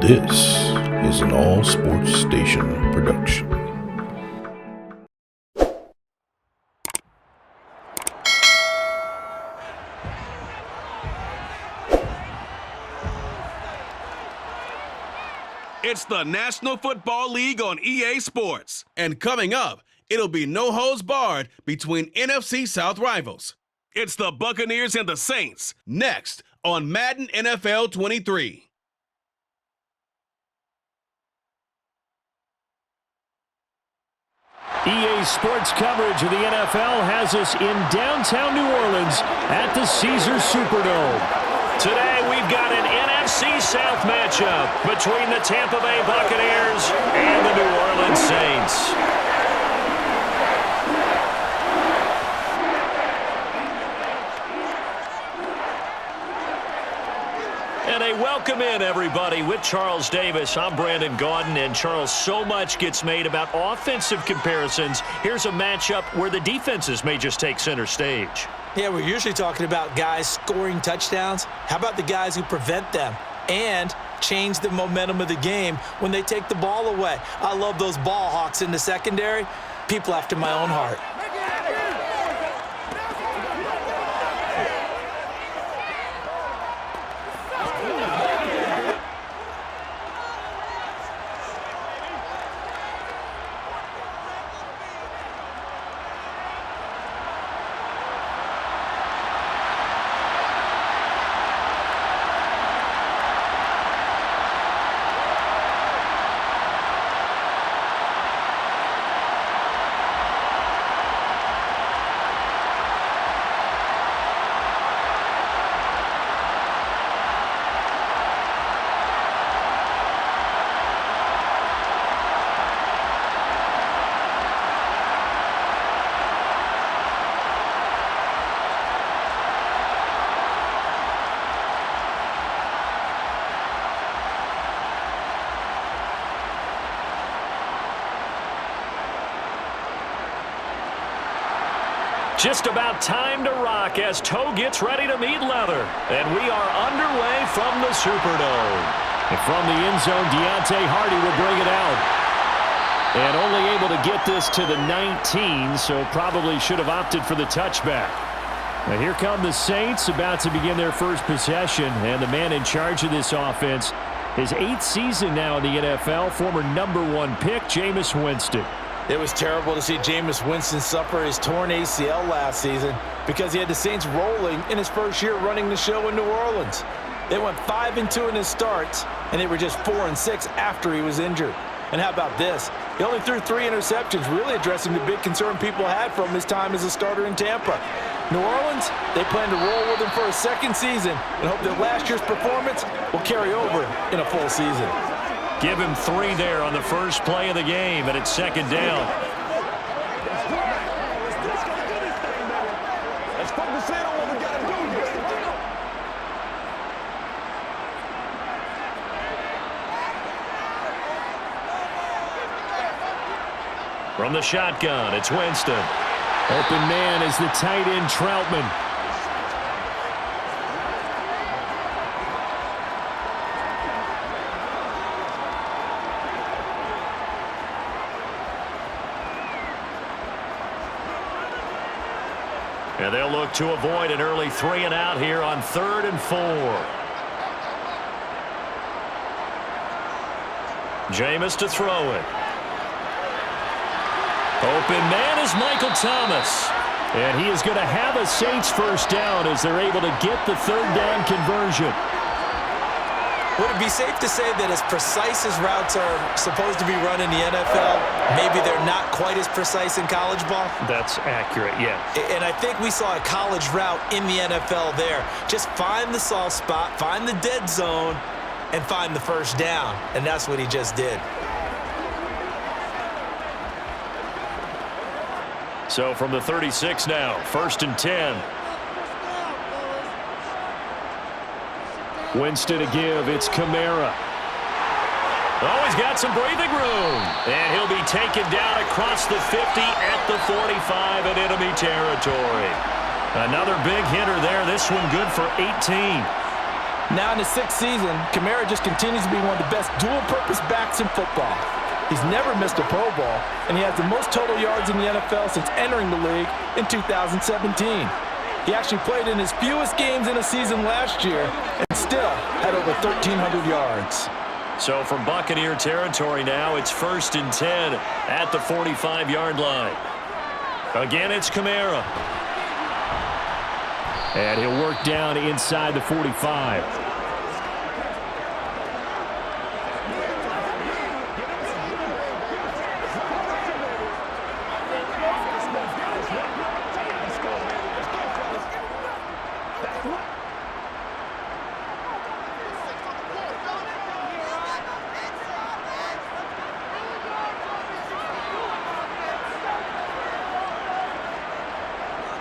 This is an AllSportsStation production. It's the National Football League on EA Sports. And coming up, it'll be no holds barred between NFC South rivals. It's the Buccaneers and the Saints, next on Madden NFL 23. EA Sports coverage of the NFL has us in downtown New Orleans at the Caesars Superdome. Today we've got an NFC South matchup between the Tampa Bay Buccaneers and the New Orleans Saints. And a welcome in, everybody, with Charles Davis. I'm Brandon Gaudin, and Charles, so much gets made about offensive comparisons. Here's a matchup where the defenses may just take center stage. Yeah, we're usually talking about guys scoring touchdowns. How about the guys who prevent them and change the momentum of the game when they take the ball away? I love those ball hawks in the secondary. People after my own heart. Just about time to rock as toe gets ready to meet leather. And we are underway from the Superdome. And from the end zone, Deontay Hardy will bring it out. And only able to get this to the 19, so probably should have opted for the touchback. Now here come the Saints, about to begin their first possession. And the man in charge of this offense, his 8th season now in the NFL, former #1 pick, Jameis Winston. It was terrible to see Jameis Winston suffer his torn ACL last season because he had the Saints rolling in his first year running the show in New Orleans. They went 5-2 in his starts, and they were just 4-6 after he was injured. And how about this? He only threw 3 interceptions, really addressing the big concern people had from his time as a starter in Tampa. New Orleans, they plan to roll with him for a second season and hope that last year's performance will carry over in a full season. Give him 3 there on the first play of the game, and it's second down. Let's focus in on what we got to do here. From the shotgun, it's Winston. Open man is the tight end, Troutman. And they'll look to avoid an early 3 and out here on 3rd and 4. Jameis to throw it. Open man is Michael Thomas. And he is going to have a Saints first down as they're able to get the 3rd down conversion. Would it be safe to say that as precise as routes are supposed to be run in the NFL, maybe they're not quite as precise in college ball? That's accurate, yeah. And I think we saw a college route in the NFL there. Just find the soft spot, find the dead zone, and find the first down. And that's what he just did. So from the 36 now, 1st and 10. Winston to give, it's Kamara. Oh, he's got some breathing room. And he'll be taken down across the 50 at the 45 in enemy territory. Another big hitter there. This one good for 18. Now in his 6th season, Kamara just continues to be one of the best dual-purpose backs in football. He's never missed a Pro Bowl, and he has the most total yards in the NFL since entering the league in 2017. He actually played in his fewest games in a season last year and still had over 1,300 yards. So from Buccaneer territory now, it's 1st and 10 at the 45-yard line. Again, it's Kamara. And he'll work down inside the 45.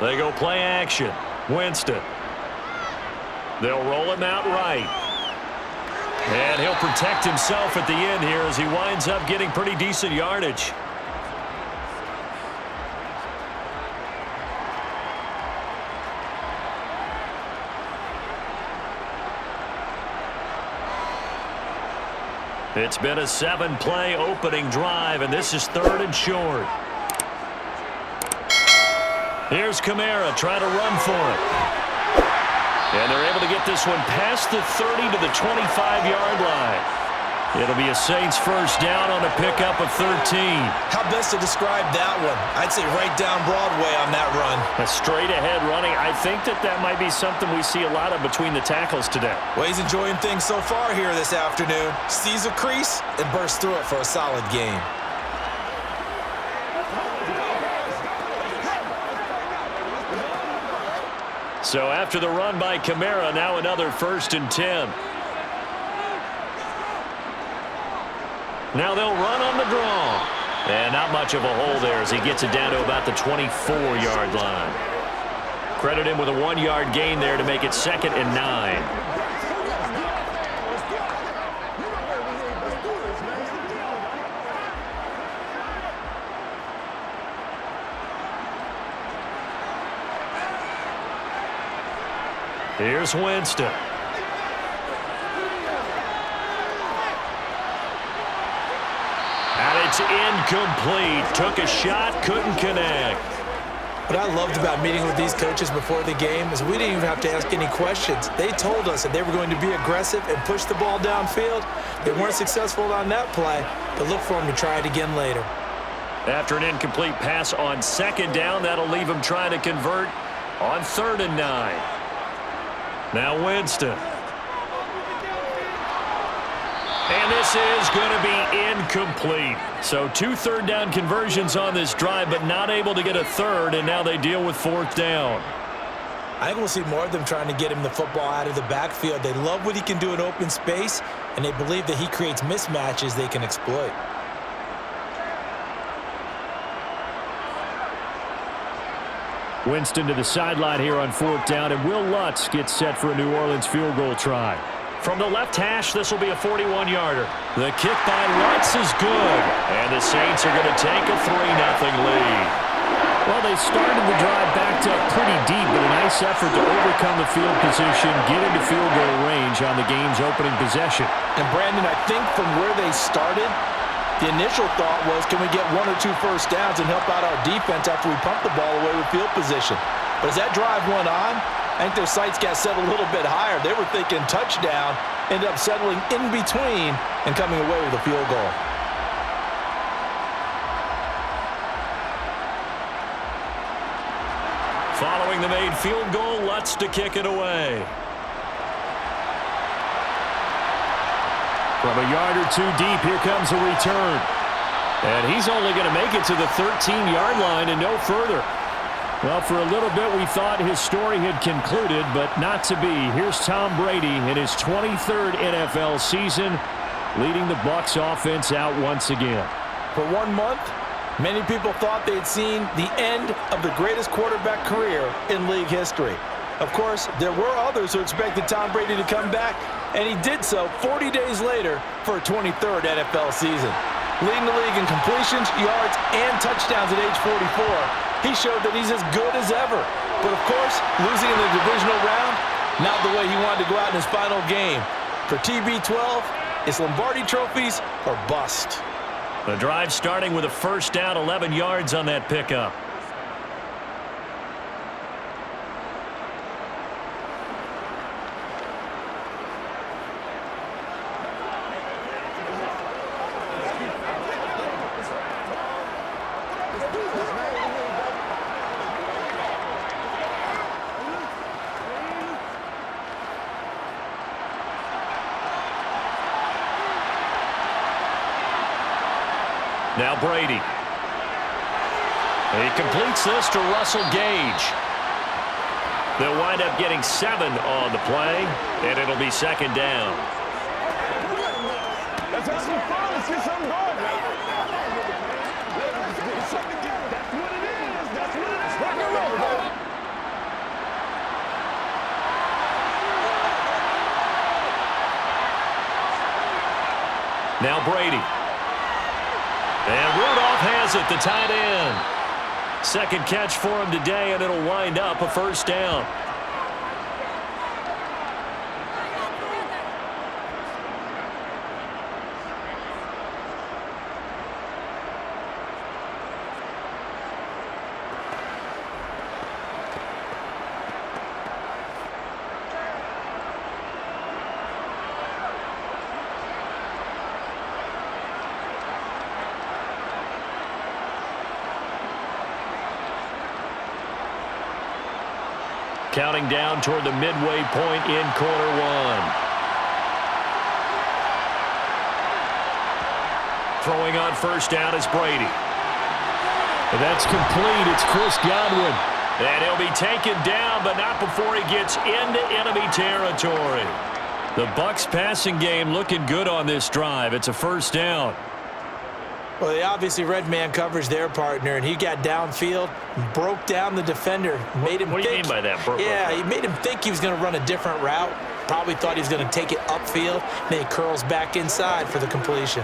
They go play action. Winston. They'll roll him out right. And he'll protect himself at the end here as he winds up getting pretty decent yardage. It's been a 7-play opening drive, and this is 3rd and short. Here's Kamara trying to run for it. And they're able to get this one past the 30 to the 25-yard line. It'll be a Saints first down on a pickup of 13. How best to describe that one? I'd say right down Broadway on that run. A straight-ahead running. I think that might be something we see a lot of between the tackles today. Well, he's enjoying things so far here this afternoon. Sees a crease and bursts through it for a solid game. So after the run by Kamara, now another 1st and 10. Now they'll run on the draw. And not much of a hole there as he gets it down to about the 24-yard line. Credit him with a 1-yard gain there to make it 2nd and 9. Here's Winston. And it's incomplete. Took a shot, couldn't connect. What I loved about meeting with these coaches before the game is we didn't even have to ask any questions. They told us that they were going to be aggressive and push the ball downfield. They weren't successful on that play, but look for them to try it again later. After an incomplete pass on 2nd down, that'll leave him trying to convert on 3rd and 9. Now Winston. And this is going to be incomplete. So 2 3rd down conversions on this drive, but not able to get a 3rd, and now they deal with 4th down. I think we'll see more of them trying to get him the football out of the backfield. They love what he can do in open space, and they believe that he creates mismatches they can exploit. Winston to the sideline here on 4th down, and Will Lutz gets set for a New Orleans field goal try. From the left hash, this will be a 41-yarder. The kick by Lutz is good, and the Saints are going to take a 3-0 lead. Well, they started the drive backed up pretty deep, but a nice effort to overcome the field position, get into field goal range on the game's opening possession. And Brandon, I think from where they started, the initial thought was, can we get 1 or 2 first downs and help out our defense after we pump the ball away with field position? But as that drive went on, I think their sights got set a little bit higher. They were thinking touchdown, ended up settling in between and coming away with a field goal. Following the made field goal, Lutz to kick it away. From a yard or 2 deep, here comes a return. And he's only going to make it to the 13-yard line and no further. Well, for a little bit, we thought his story had concluded, but not to be. Here's Tom Brady in his 23rd NFL season, leading the Bucs offense out once again. For 1 month, many people thought they'd seen the end of the greatest quarterback career in league history. Of course, there were others who expected Tom Brady to come back, and he did so 40 days later for a 23rd NFL season. Leading the league in completions, yards, and touchdowns at age 44, he showed that he's as good as ever. But of course, losing in the divisional round Not the way he wanted to go out in his final game. For TB12, it's Lombardi trophies or bust. The drive starting with a first down, 11 yards on that pickup. Now Brady. He completes this to Russell Gage. They'll wind up getting 7 on the play, and it'll be second down. Let's have some fun. Let's get something going. Let's get something together. That's what it is. That's what it is. Rock and roll, baby. Now Brady. And Rudolph has it, the tight end. Second catch for him today, and it'll wind up a first down. Counting down toward the midway point in quarter one. Throwing on first down is Brady. And that's complete. It's Chris Godwin. And he'll be taken down, but not before he gets into enemy territory. The Bucs passing game looking good on this drive. It's a first down. Well, they obviously read man coverage their partner, and he got downfield, broke down the defender, made him What do you think, mean by that? he made him think he was going to run a different route. Probably thought he was going to take it upfield, then he curls back inside for the completion.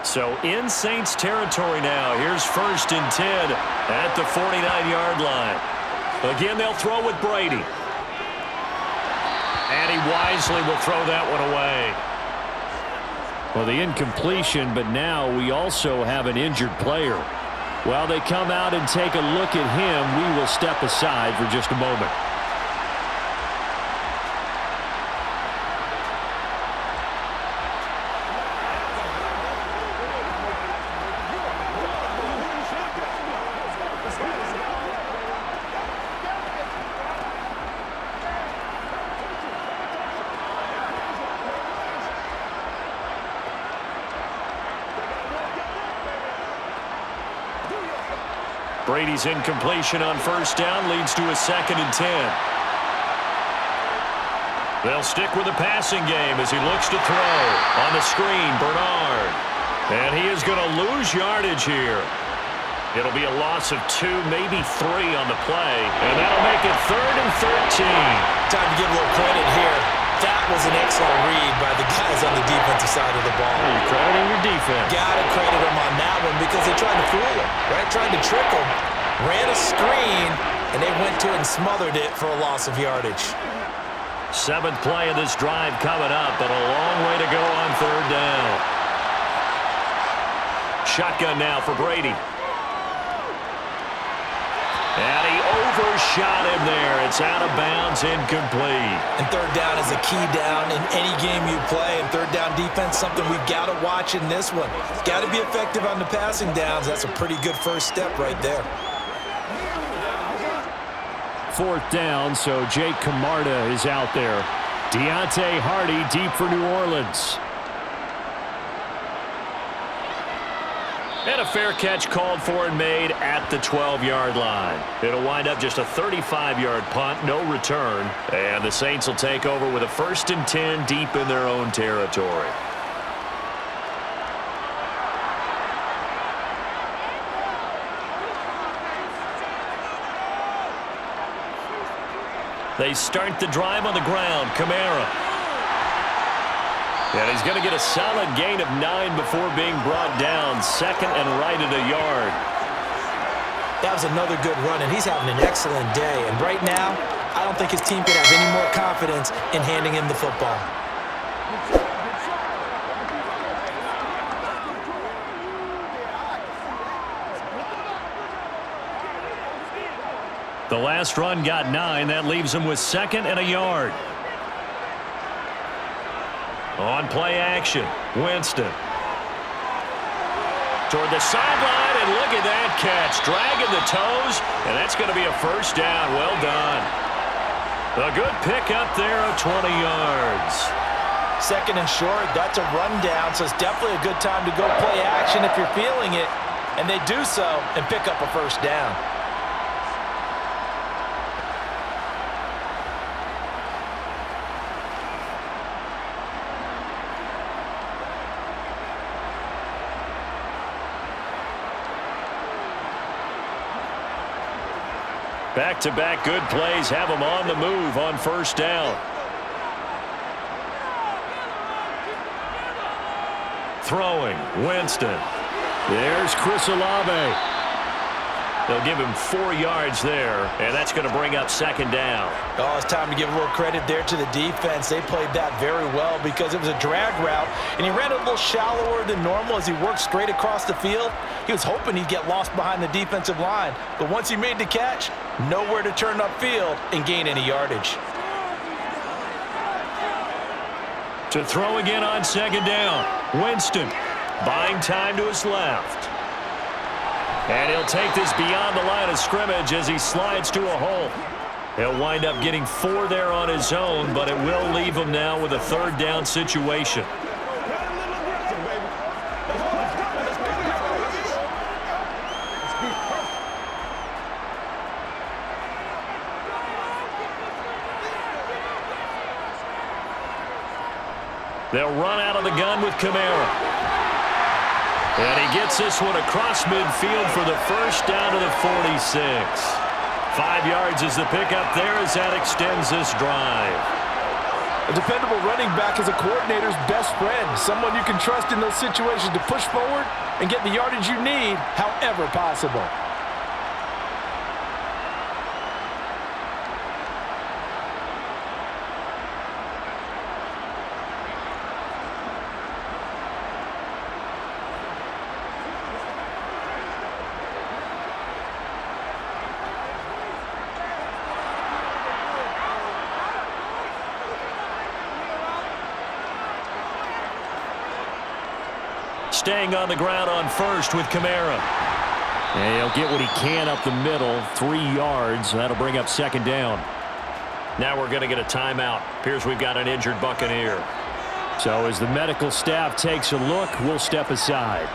So in Saints territory now. Here's first and 10 at the 49-yard line. Again, they'll throw with Brady. And he wisely will throw that one away. Well, the incompletion, but now we also have an injured player. While they come out and take a look at him, we will step aside for just a moment. Brady's incompletion on first down leads to a second and 10. They'll stick with the passing game as he looks to throw. On the screen, Bernard. And he is going to lose yardage here. It'll be a loss of 2, maybe 3 on the play. And that'll make it 3rd and 13. Time to give a little credit here. That was an excellent read by the guys on the defensive side of the ball. You're crediting your defense. Gotta credit them on that one because they tried to fool him, right? Tried to trick him. Ran a screen, and they went to it and smothered it for a loss of yardage. 7th play of this drive coming up, but a long way to go on third down. Shotgun now for Brady. And he overshot him there. It's out of bounds, incomplete. And third down is a key down in any game you play. And third down defense, something we've got to watch in this one. Got to be effective on the passing downs. That's a pretty good first step right there. 4th down, so Jake Camarda is out there. Deontay Hardy deep for New Orleans. And a fair catch called for and made at the 12-yard line. It'll wind up just a 35-yard punt, no return. And the Saints will take over with a 1st and 10 deep in their own territory. They start the drive on the ground. Kamara. And he's going to get a solid gain of 9 before being brought down. 2nd and right at a yard. That was another good run, and he's having an excellent day. And right now, I don't think his team could have any more confidence in handing him the football. The last run got 9. That leaves him with 2nd and a yard. On play action, Winston. Toward the sideline, and look at that catch. Dragging the toes, and that's going to be a first down. Well done. A good pick up there of 20 yards. 2nd and short, that's a rundown, so it's definitely a good time to go play action if you're feeling it. And they do so and pick up a first down. Back-to-back good plays have him on the move on first down. Throwing, Winston. There's Chris Olave. They'll give him 4 yards there, and that's going to bring up 2nd down. Oh, it's time to give a little credit there to the defense. They played that very well because it was a drag route, and he ran a little shallower than normal as he worked straight across the field. He was hoping he'd get lost behind the defensive line, but once he made the catch, nowhere to turn upfield and gain any yardage. To throw again on 2nd down, Winston buying time to his left. And he'll take this beyond the line of scrimmage as he slides to a hole. He'll wind up getting 4 there on his own, but it will leave him now with a 3rd down situation. They'll run out of the gun with Kamara. And he gets this one across midfield for the first down to the 46. 5 yards is the pickup there as that extends this drive. A dependable running back is a coordinator's best friend, someone you can trust in those situations to push forward and get the yardage you need however possible. Staying on the ground on first with Kamara. And he'll get what he can up the middle, 3 yards. That'll bring up 2nd down. Now we're going to get a timeout. Appears we've got an injured Buccaneer. So as the medical staff takes a look, we'll step aside.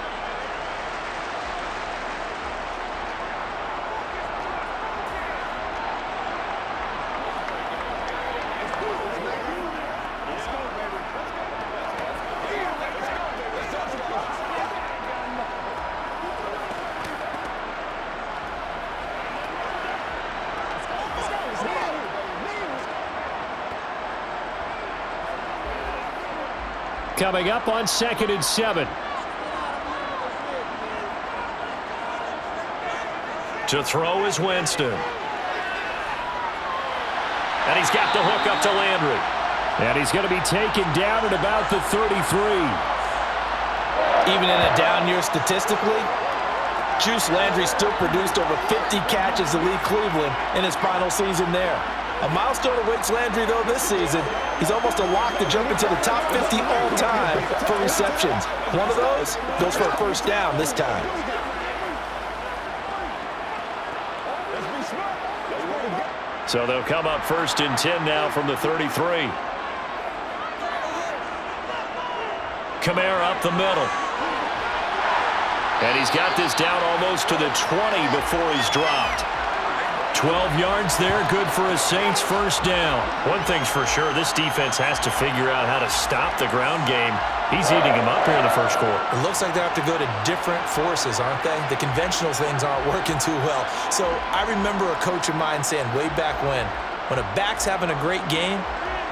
Coming up on 2nd and 7. To throw is Winston. And he's got the hook up to Landry. And he's going to be taken down at about the 33. Even in a down year statistically, Juice Landry still produced over 50 catches to lead Cleveland in his final season there. A milestone awaits Landry, though, this season. He's almost a lock to jump into the top 50 all-time for receptions. One of those goes for a first down this time. So they'll come up 1st and 10 now from the 33. Kamara up the middle. And he's got this down almost to the 20 before he's dropped. 12 yards there, good for a Saints first down. One thing's for sure, this defense has to figure out how to stop the ground game. He's eating him up here in the first quarter. It looks like they have to go to different forces, aren't they? The conventional things aren't working too well. So I remember a coach of mine saying way back when a back's having a great game,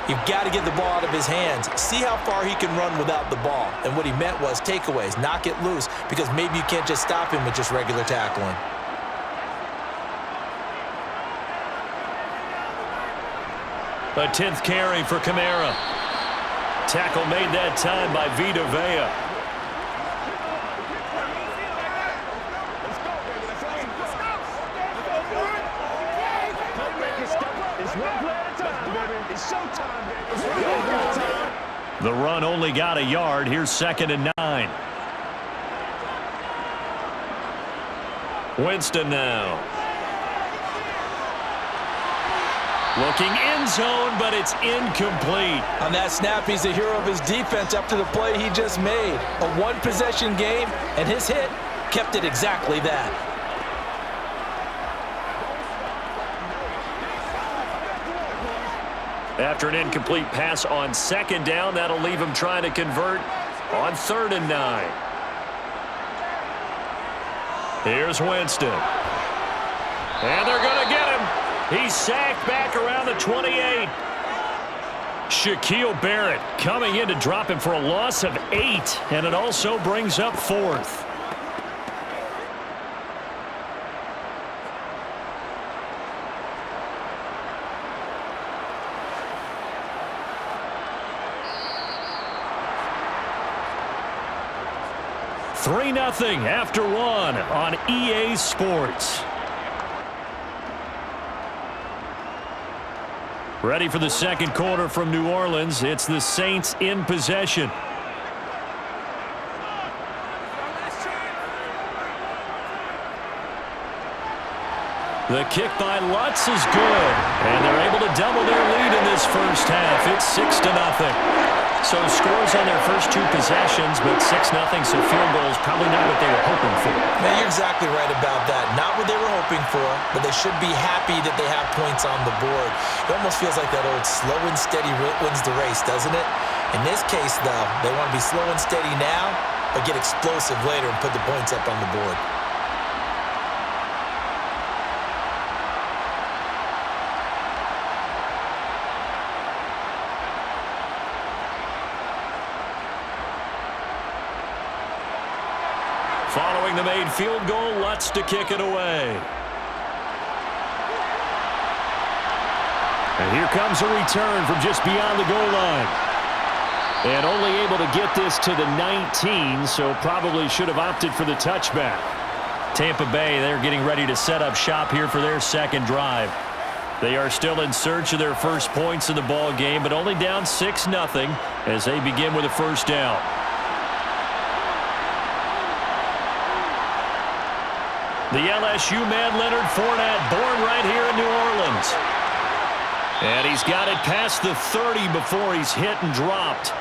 you've got to get the ball out of his hands. See how far he can run without the ball. And what he meant was takeaways, knock it loose, because maybe you can't just stop him with just regular tackling. A 10th carry for Kamara. Tackle made that time by Vita Vea. The run only got a yard. Here's 2nd and 9. Winston now. Looking end zone, but it's incomplete. On that snap, he's the hero of his defense after the play he just made. A one-possession game, and his hit kept it exactly that. After an incomplete pass on 2nd down, that'll leave him trying to convert on 3rd and 9. Here's Winston. And they're going to get him. He's sacked back around the 28. Shaquille Barrett coming in to drop him for a loss of 8, and it also brings up 4th. Three 3-0 after 1 on EA Sports. Ready for the second quarter from New Orleans. It's the Saints in possession. The kick by Lutz is good, and they're able to double their lead in this first half. It's 6-0. So scores on their first 2 possessions, but 6-0, so field goals probably not what they were hoping for. Man, you're exactly right about that. Not what they were hoping for, but they should be happy that they have points on the board. It almost feels like that old slow and steady wins the race, doesn't it? In this case, though, they want to be slow and steady now, but get explosive later and put the points up on the board. Following the made field goal, Lutz to kick it away. And here comes a return from just beyond the goal line. And only able to get this to the 19, so probably should have opted for the touchback. Tampa Bay, they're getting ready to set up shop here for their second drive. They are still in search of their first points in the ball game, but only down 6-0 as they begin with a first down. The LSU man, Leonard Fournette, born right here in New Orleans. And he's got it past the 30 before he's hit and dropped.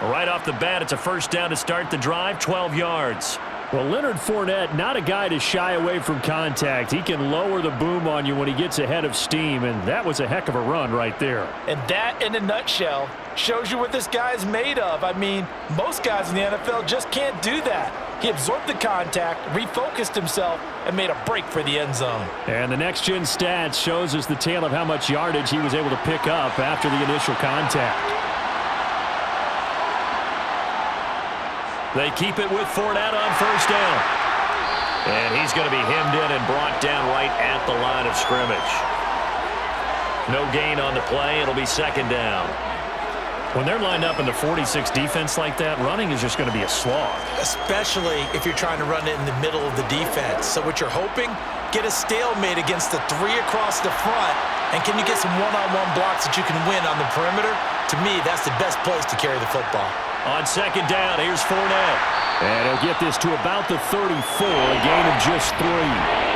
Right off the bat, it's a first down to start the drive, 12 yards. Well, Leonard Fournette, not a guy to shy away from contact. He can lower the boom on you when he gets ahead of steam, and that was a heck of a run right there. And that, in a nutshell, shows you what this guy's made of. I mean, most guys in the NFL just can't do that. He absorbed the contact, refocused himself, and made a break for the end zone. And the next-gen stats shows us the tale of how much yardage he was able to pick up after the initial contact. They keep it with Fournette on first down. And he's going to be hemmed in and brought down right at the line of scrimmage. No gain on the play. It'll be second down. When they're lined up in the 46 defense like that, running is just going to be a slog. Especially if you're trying to run it in the middle of the defense. So what you're hoping, get a stalemate against the 3 across the front, and can you get some one-on-one blocks that you can win on the perimeter? To me, that's the best place to carry the football. On second down, here's Fournette. And he'll get this to about the 34, a gain of just 3.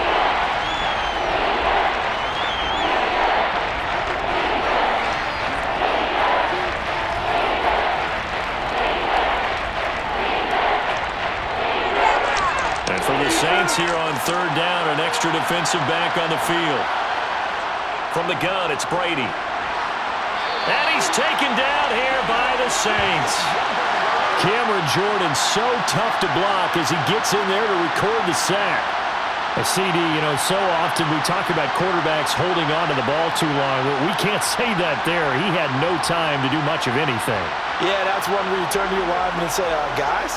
Saints here on third down, an extra defensive back on the field. From the gun, it's Brady. And he's taken down here by the Saints. Cameron Jordan so tough to block as he gets in there to record the sack. A CD, you know, so often we talk about quarterbacks holding on to the ball too long. We can't say that there. He had no time to do much of anything. Yeah, that's one where you turn to your lineman and say, guys,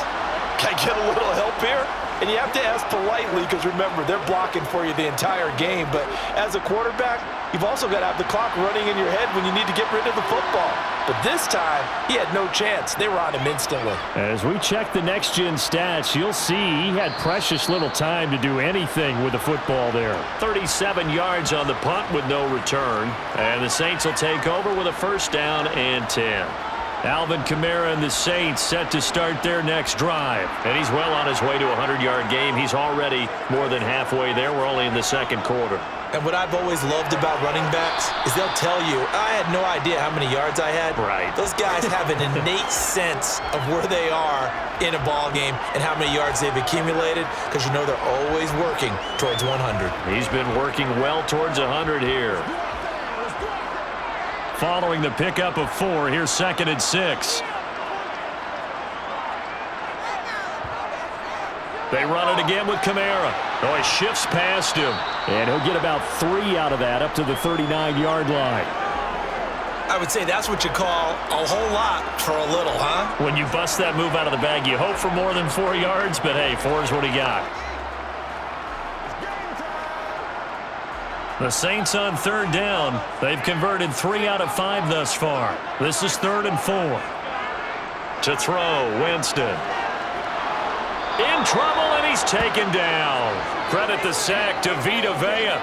can I get a little help here? And you have to ask politely because, remember, they're blocking for you the entire game. But as a quarterback, you've also got to have the clock running in your head when you need to get rid of the football. But this time, he had no chance. They were on him instantly. As we check the next-gen stats, you'll see he had precious little time to do anything with the football there. 37 yards on the punt with no return. And the Saints will take over with a first down and 10. Alvin Kamara and the Saints set to start their next drive. And he's well on his way to a 100-yard game. He's already more than halfway there. We're only in the second quarter. And what I've always loved about running backs is they'll tell you, I had no idea how many yards I had. Right. Those guys have an innate sense of where they are in a ball game and how many yards they've accumulated because you know they're always working towards 100. He's been working well towards 100 here. Following the pickup of 4, here's 2nd and 6. They run it again with Kamara. Oh, he shifts past him. And he'll get about 3 out of that up to the 39-yard line. I would say that's what you call a whole lot for a little, huh? When you bust that move out of the bag, you hope for more than 4 yards, but hey, 4 is what he got. The Saints on 3rd down. They've converted 3 out of 5 thus far. This is 3rd and 4. To throw, Winston. In trouble, and he's taken down. Credit the sack to Vita Vea.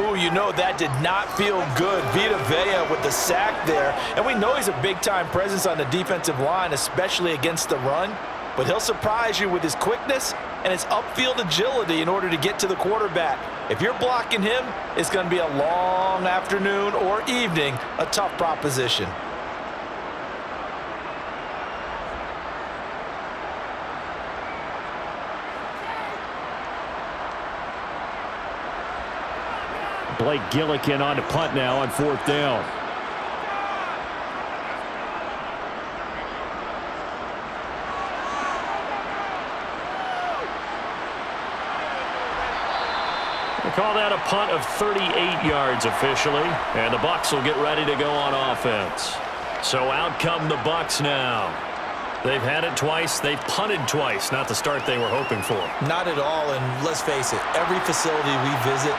Ooh, you know that did not feel good. Vita Vea with the sack there. And we know he's a big-time presence on the defensive line, especially against the run. But he'll surprise you with his quickness and his upfield agility in order to get to the quarterback. If you're blocking him, it's going to be a long afternoon or evening, a tough proposition. Blake Gillikin on to punt now on 4th down. They call that a punt of 38 yards officially, and the Bucs will get ready to go on offense. So out come the Bucs now. They've had it twice. They've punted twice. Not the start they were hoping for. Not at all, and let's face it, every facility we visit,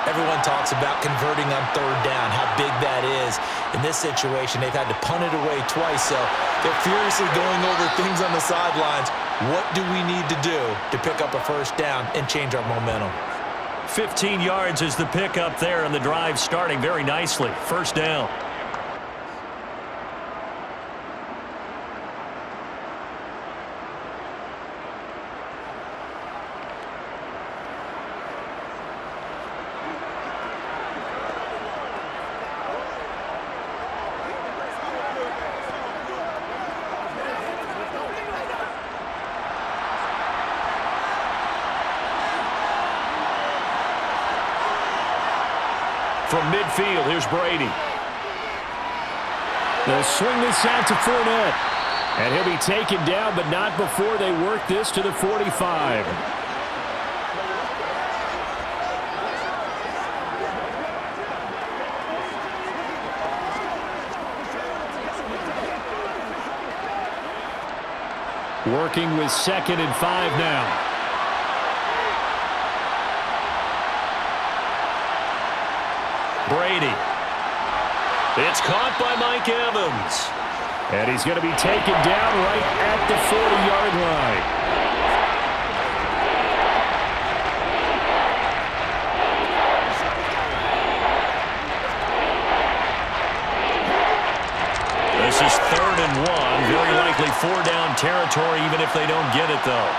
everyone talks about converting on 3rd down, how big that is. In this situation, they've had to punt it away twice, so they're furiously going over things on the sidelines. What do we need to do to pick up a first down and change our momentum? 15 yards is the pickup there, and the drive starting very nicely. First down. From midfield, here's Brady. They'll swing this out to Fournette. And he'll be taken down, but not before they work this to the 45. Working with 2nd and 5 now. Brady. It's caught by Mike Evans. And he's going to be taken down right at the 40-yard line. This is 3rd and 1. Very likely 4-down territory, even if they don't get it, though.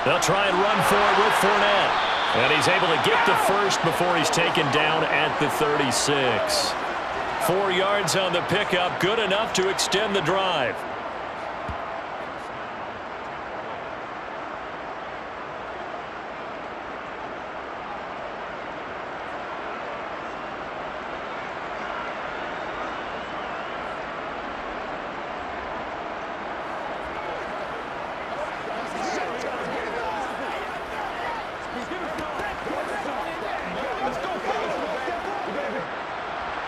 They'll try and run for it with Fournette. And he's able to get the first before he's taken down at the 36. 4 yards on the pickup, good enough to extend the drive.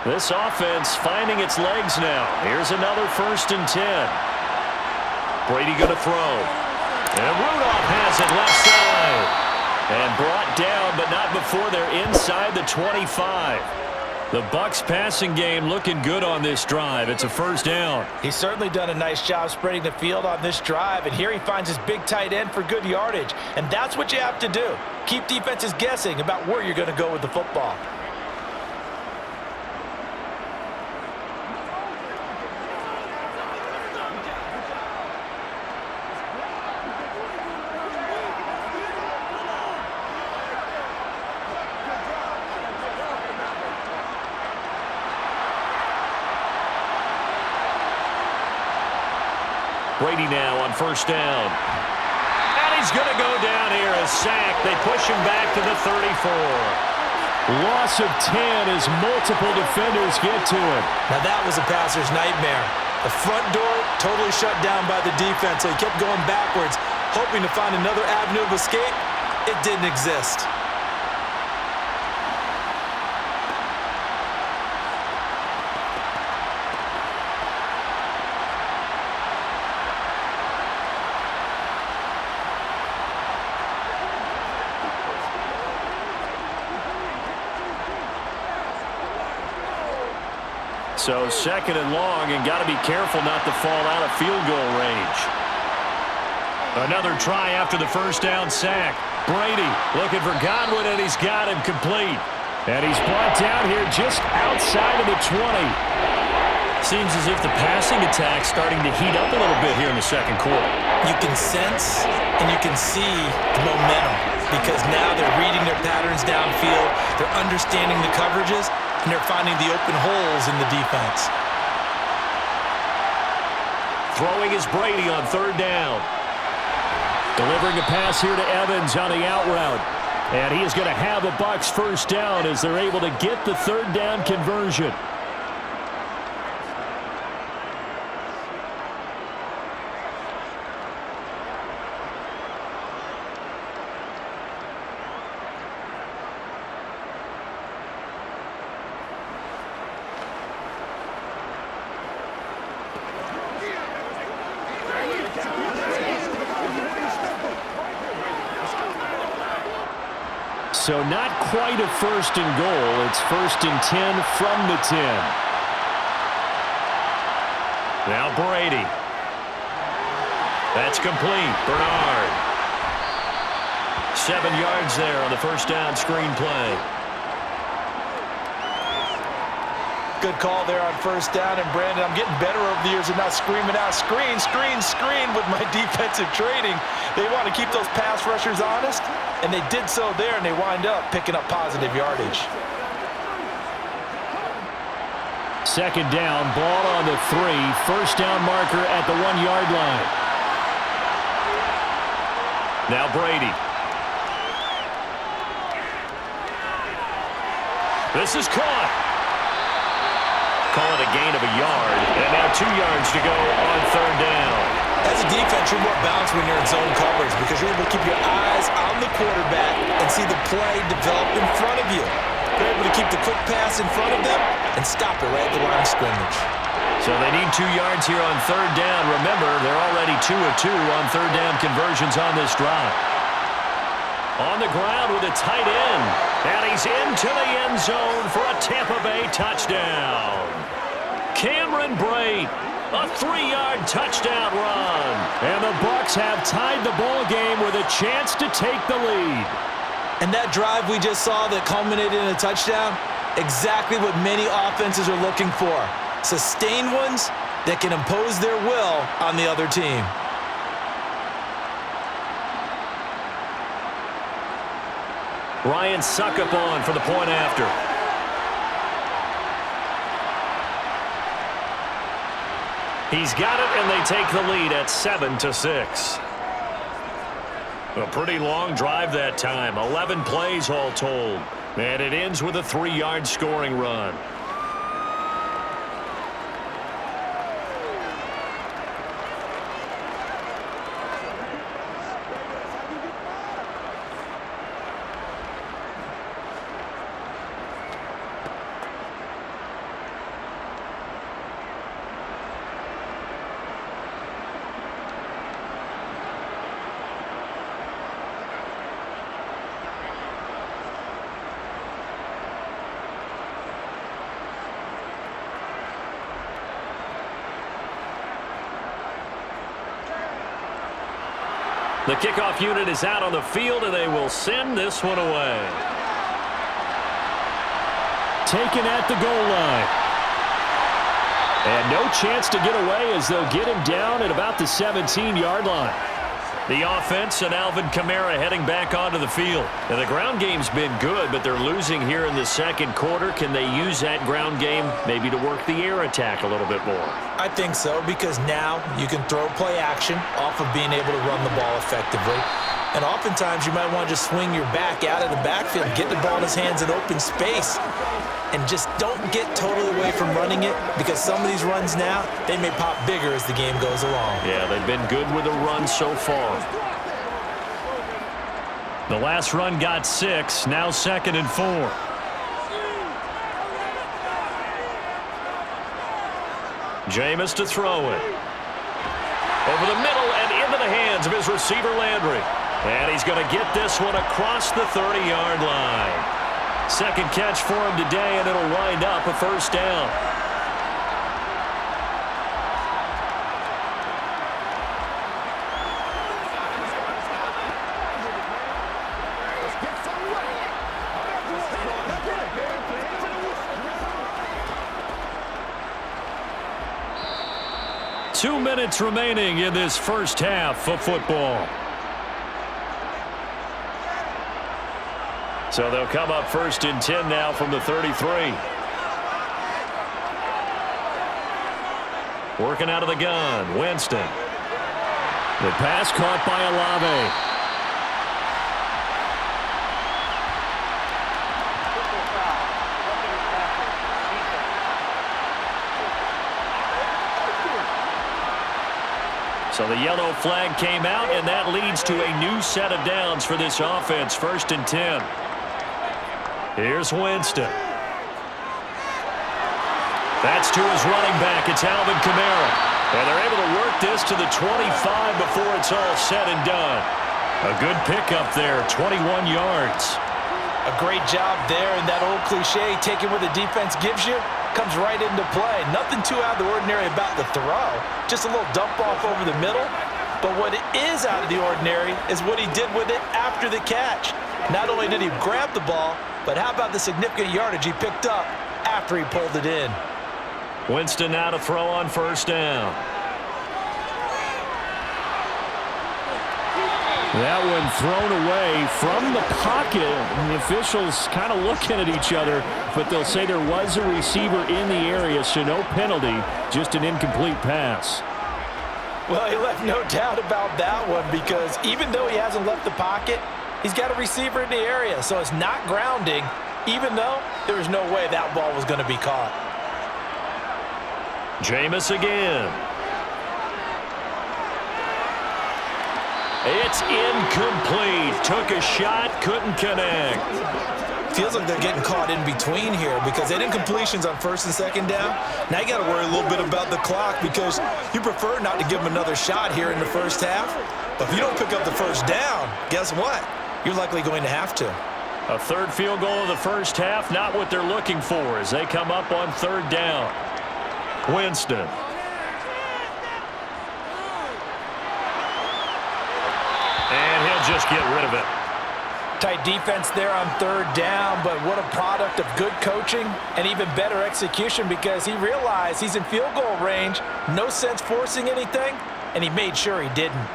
This offense finding its legs now. Here's another 1st and 10. Brady going to throw. And Rudolph has it left side. And brought down, but not before they're inside the 25. The Bucs passing game looking good on this drive. It's a first down. He's certainly done a nice job spreading the field on this drive, and here he finds his big tight end for good yardage. And that's what you have to do. Keep defenses guessing about where you're going to go with the football. Brady now on first down. And he's going to go down here, a sack. They push him back to the 34. Loss of 10 as multiple defenders get to him. Now that was a passer's nightmare. The front door totally shut down by the defense, so he kept going backwards, hoping to find another avenue of escape. It didn't exist. So second and long, and got to be careful not to fall out of field goal range. Another try after the first down sack. Brady looking for Godwin, and he's got him complete. And he's brought down here just outside of the 20. Seems as if the passing attack's starting to heat up a little bit here in the second quarter. You can sense and you can see the momentum because now they're reading their patterns downfield, they're understanding the coverages, and they're finding the open holes in the defense. Throwing is Brady on third down. Delivering a pass here to Evans on the out route. And he is going to have the Bucs first down as they're able to get the third down conversion. So not quite a first and goal. It's first and 10 from the 10. Now Brady. That's complete. Bernard. 7 yards there on the first down screen play. Good call there on first down. And Brandon, I'm getting better over the years of not screaming out screen, screen, screen with my defensive training. They want to keep those pass rushers honest, and they did so there, and they wind up picking up positive yardage. Second down, ball on the 3. First down marker at the 1-yard line. Now Brady. This is caught. Call it a gain of a yard. And now 2 yards to go on third down. As a defense, you're more balanced when you're in zone coverage because you're able to keep your eyes on the quarterback and see the play develop in front of you. You're able to keep the quick pass in front of them and stop it right at the line of scrimmage. So they need 2 yards here on third down. Remember, they're already 2 of 2 on third down conversions on this drive. On the ground with a tight end. And he's into the end zone for a Tampa Bay touchdown. Cameron Brate, a 3-yard touchdown run. And the Bucs have tied the ball game with a chance to take the lead. And that drive we just saw that culminated in a touchdown, exactly what many offenses are looking for. Sustained ones that can impose their will on the other team. Ryan Suckup on for the point after. He's got it, and they take the lead at 7-6. A pretty long drive that time. 11 plays all told. And it ends with a 3-yard scoring run. The kickoff unit is out on the field, and they will send this one away. Taken at the goal line. And no chance to get away as they'll get him down at about the 17-yard line. The offense and Alvin Kamara heading back onto the field. And the ground game's been good, but they're losing here in the second quarter. Can they use that ground game maybe to work the air attack a little bit more? I think so, because now you can throw play action off of being able to run the ball effectively. And oftentimes you might want to just swing your back out of the backfield, get the ball in his hands in open space, and just don't get totally away from running it, because some of these runs now, they may pop bigger as the game goes along. Yeah, they've been good with the run so far. The last run got 6, now 2nd and 4. Jameis to throw it. Over the middle and into the hands of his receiver Landry. And he's going to get this one across the 30-yard line. Second catch for him today, and it'll wind up a first down. Two minutes remaining in this first half of football. So they'll come up 1st and 10 now from the 33. Working out of the gun, Winston. The pass caught by Olave. So the yellow flag came out, and that leads to a new set of downs for this offense, 1st and 10. Here's Winston. That's to his running back. It's Alvin Kamara. And they're able to work this to the 25 before it's all said and done. A good pickup there, 21 yards. A great job there, and that old cliche, taking what the defense gives you, comes right into play. Nothing too out of the ordinary about the throw. Just a little dump off over the middle. But what is out of the ordinary is what he did with it after the catch. Not only did he grab the ball, but how about the significant yardage he picked up after he pulled it in? Winston now to throw on 1st down. That one thrown away from the pocket. And the officials kind of looking at each other, but they'll say there was a receiver in the area, so no penalty, just an incomplete pass. Well, he left no doubt about that one, because even though he hasn't left the pocket, he's got a receiver in the area, so it's not grounding, even though there was no way that ball was going to be caught. Jameis again. It's incomplete. Took a shot, couldn't connect. Feels like they're getting caught in between here, because they had incompletions on 1st and 2nd down. Now you got to worry a little bit about the clock, because you prefer not to give them another shot here in the first half. But if you don't pick up the 1st down, guess what? You're likely going to have to. A 3rd field goal of the first half, not what they're looking for as they come up on 3rd down. Winston. And he'll just get rid of it. Tight defense there on 3rd down, but what a product of good coaching and even better execution, because he realized he's in field goal range, no sense forcing anything, and he made sure he didn't.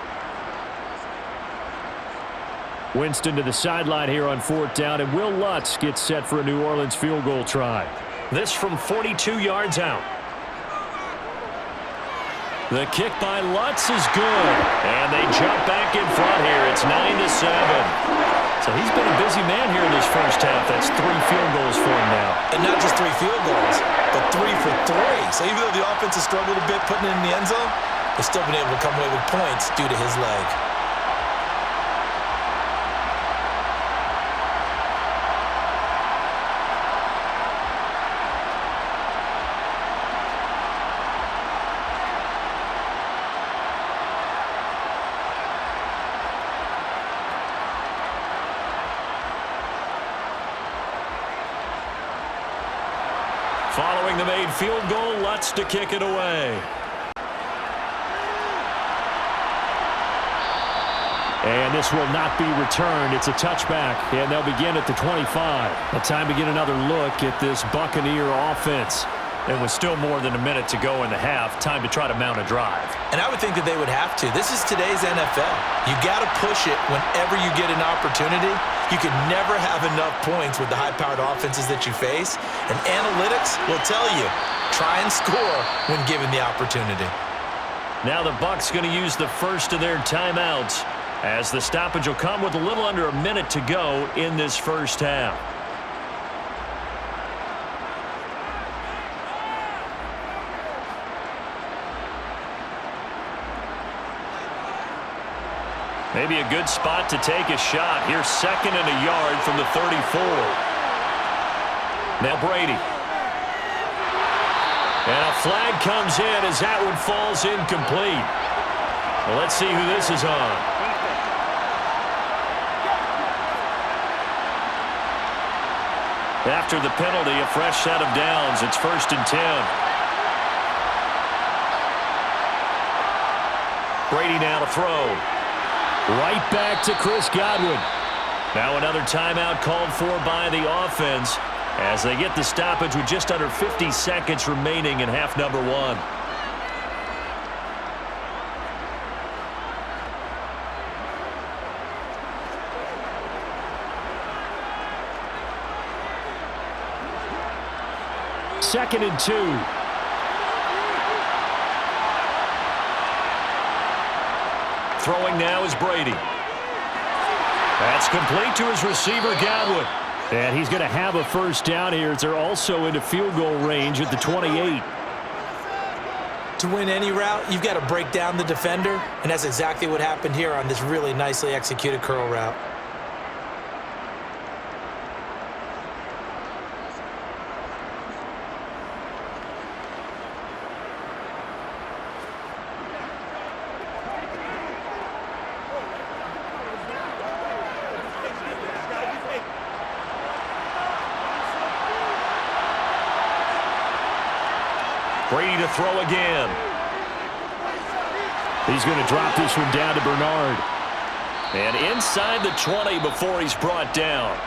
Winston to the sideline here on 4th down, and Will Lutz gets set for a New Orleans field goal try. This from 42 yards out. The kick by Lutz is good, and they jump back in front here. It's 9-7. So he's been a busy man here in this first half. That's 3 field goals for him now. And not just 3 field goals, but 3 for 3. So even though the offense has struggled a bit putting it in the end zone, they've still been able to come away with points due to his leg. Following the made field goal, Lutz to kick it away. And this will not be returned. It's a touchback, and they'll begin at the 25. A time to get another look at this Buccaneer offense. And with still more than a minute to go in the half, time to try to mount a drive. And I would think that they would have to. This is today's NFL. You got to push it whenever you get an opportunity. You can never have enough points with the high-powered offenses that you face. And analytics will tell you, try and score when given the opportunity. Now the Bucs going to use the first of their timeouts, as the stoppage will come with a little under a minute to go in this first half. Maybe a good spot to take a shot. Here's 2nd and a yard from the 34. Now Brady. And a flag comes in as that one falls incomplete. Well, let's see who this is on. After the penalty, a fresh set of downs. It's 1st and 10. Brady now to throw. Right back to Chris Godwin. Now another timeout called for by the offense as they get the stoppage with just under 50 seconds remaining in half number 1. Second and 2. Throwing now is Brady. That's complete to his receiver, Godwin. And he's going to have a first down here as they're also into field goal range at the 28. To win any route, you've got to break down the defender, and that's exactly what happened here on this really nicely executed curl route. Brady to throw again. He's going to drop this one down to Bernard. And inside the 20 before he's brought down.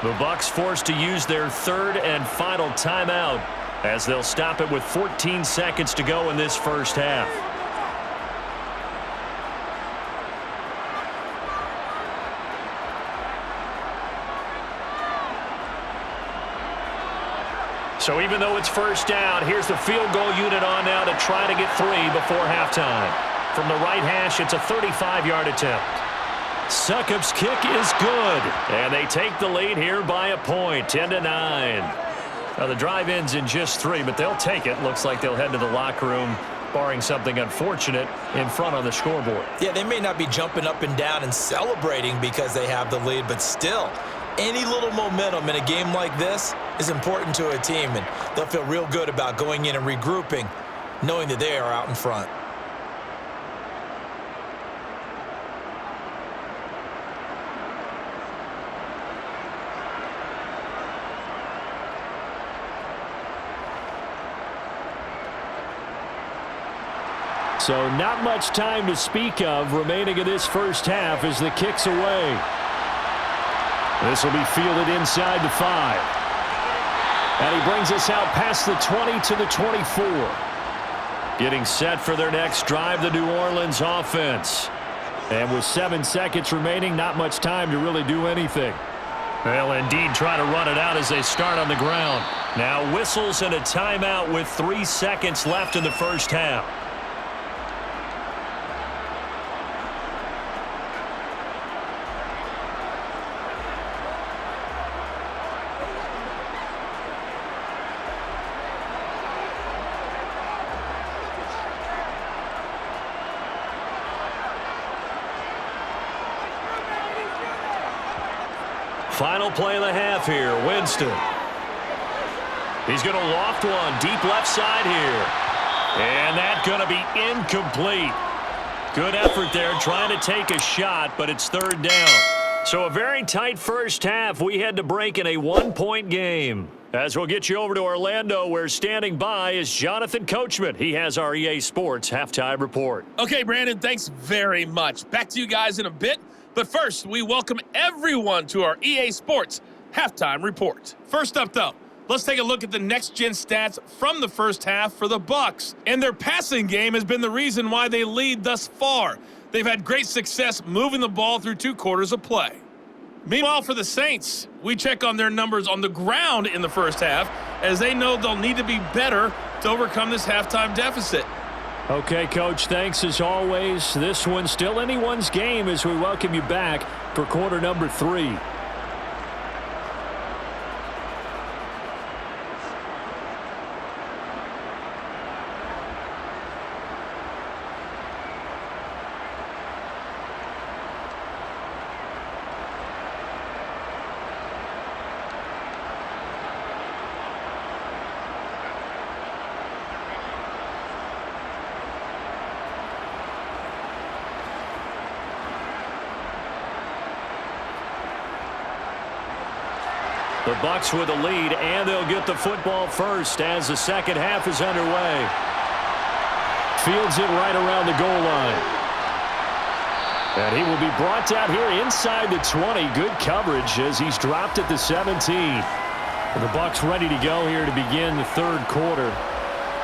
The Bucs forced to use their 3rd and final timeout as they'll stop it with 14 seconds to go in this first half. So even though it's first down, here's the field goal unit on now to try to get 3 before halftime. From the right hash, it's a 35-yard attempt. Succop's kick is good, and they take the lead here by a point, 10-9. Now the drive ends in just 3, but they'll take it. Looks like they'll head to the locker room, barring something unfortunate in front on the scoreboard. Yeah, they may not be jumping up and down and celebrating because they have the lead, but still, any little momentum in a game like this is important to a team, and they'll feel real good about going in and regrouping, knowing that they are out in front. So not much time to speak of remaining in this first half as the kick's away. This will be fielded inside the 5. And he brings us out past the 20 to the 24. Getting set for their next drive, the New Orleans offense. And with 7 seconds remaining, not much time to really do anything. They'll indeed try to run it out as they start on the ground. Now whistles and a timeout with 3 seconds left in the first half. Final play of the half here, Winston. He's going to loft one deep left side here. And that's going to be incomplete. Good effort there trying to take a shot, but it's 3rd down. So a very tight first half. We had to break in a 1-point game. As we'll get you over to Orlando, where standing by is Jonathan Coachman. He has our EA Sports halftime report. Okay, Brandon, thanks very much. Back to you guys in a bit. But first, we welcome everyone to our EA Sports halftime report. First up, though, let's take a look at the next-gen stats from the first half for the Bucs. And their passing game has been the reason why they lead thus far. They've had great success moving the ball through 2 quarters of play. Meanwhile, for the Saints, we check on their numbers on the ground in the first half, as they know they'll need to be better to overcome this halftime deficit. Okay, Coach, thanks as always. This one's still anyone's game as we welcome you back for quarter number 3. The Bucs with a lead, and they'll get the football first as the second half is underway. Fields it right around the goal line. And he will be brought out here inside the 20. Good coverage as he's dropped at the 17. And the Bucs ready to go here to begin the third quarter.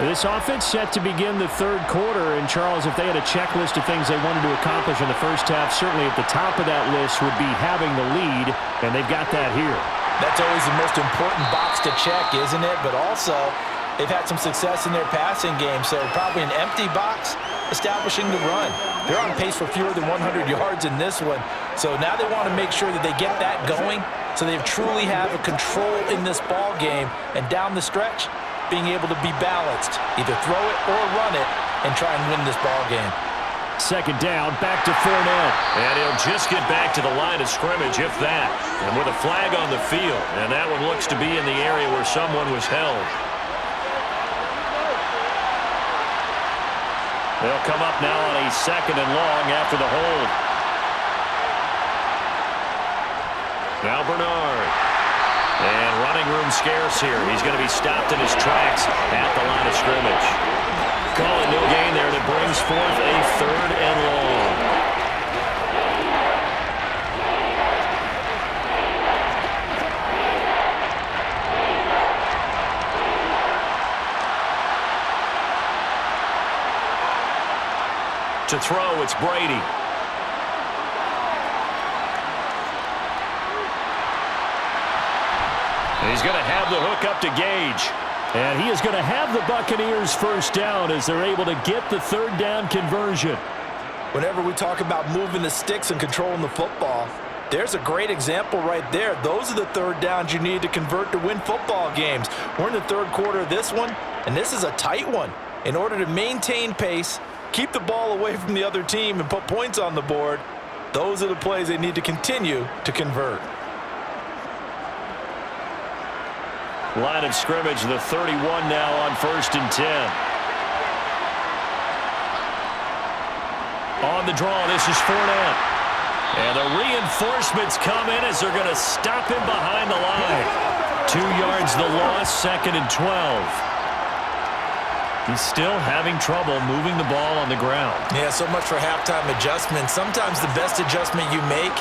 This offense set to begin the third quarter. And, Charles, if they had a checklist of things they wanted to accomplish in the first half, certainly at the top of that list would be having the lead, and they've got that here. That's always the most important box to check, isn't it? But also, they've had some success in their passing game, so probably an empty box establishing the run. They're on pace for fewer than 100 yards in this one, so now they want to make sure that they get that going so they truly have a control in this ball game, and down the stretch, being able to be balanced, either throw it or run it, and try and win this ball game. Second down, back to Fournette. And he'll just get back to the line of scrimmage, if that. And with a flag on the field. And that one looks to be in the area where someone was held. They'll come up now on a 2nd and long after the hold. Now Bernard. And running room scarce here. He's going to be stopped in his tracks at the line of scrimmage. Call it no gain there, and it brings forth a 3rd and long. To throw, it's Brady. And he's going to have the hook up to Gage. And he is going to have the Buccaneers first down as they're able to get the 3rd down conversion. Whenever we talk about moving the sticks and controlling the football, there's a great example right there. Those are the 3rd downs you need to convert to win football games. We're in the 3rd quarter of this one, and this is a tight one. In order to maintain pace, keep the ball away from the other team, and put points on the board, those are the plays they need to continue to convert. Line of scrimmage, the 31 now on 1st and 10. On the draw, this is Fournette. And the reinforcements come in as they're going to stop him behind the line. 2 yards the loss, 2nd and 12. He's still having trouble moving the ball on the ground. Yeah, so much for halftime adjustment. Sometimes the best adjustment you make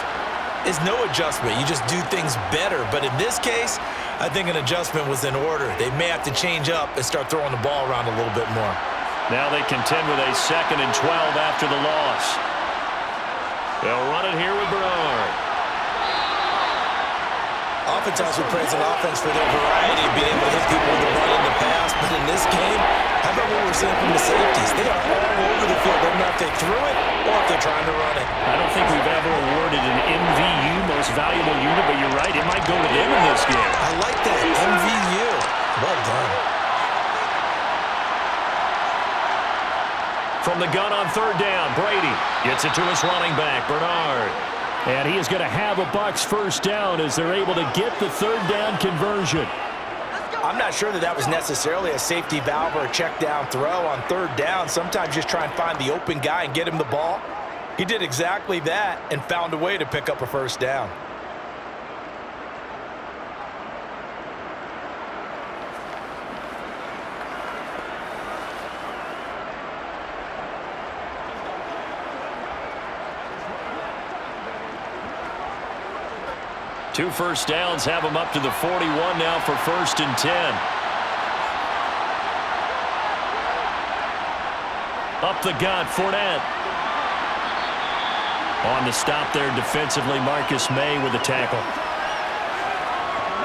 is no adjustment. You just do things better. But in this case, I think an adjustment was in order. They may have to change up and start throwing the ball around a little bit more. Now they contend with a 2nd and 12 after the loss. They'll run it here with Bernard. Oftentimes we praise an offense for their variety of being able to hit people with the run and the pass. But in this game, how about what we're seeing from the safeties? They are all over the field. Doesn't matter if they threw it or if they're trying to run it. I don't think we've ever awarded an MVU, most valuable unit, but you're right. It might go to them in this game. I like that. MVU. Well done. From the gun on 3rd down, Brady gets it to his running back, Bernard. And he is going to have a Bucs first down as they're able to get the 3rd down conversion. I'm not sure that was necessarily a safety valve or a check down throw on 3rd down. Sometimes just try and find the open guy and get him the ball. He did exactly that and found a way to pick up a first down. 2 first downs have them up to the 41 now for 1st and 10. Up the gut, Fournette. On the stop there defensively, Marcus May with the tackle.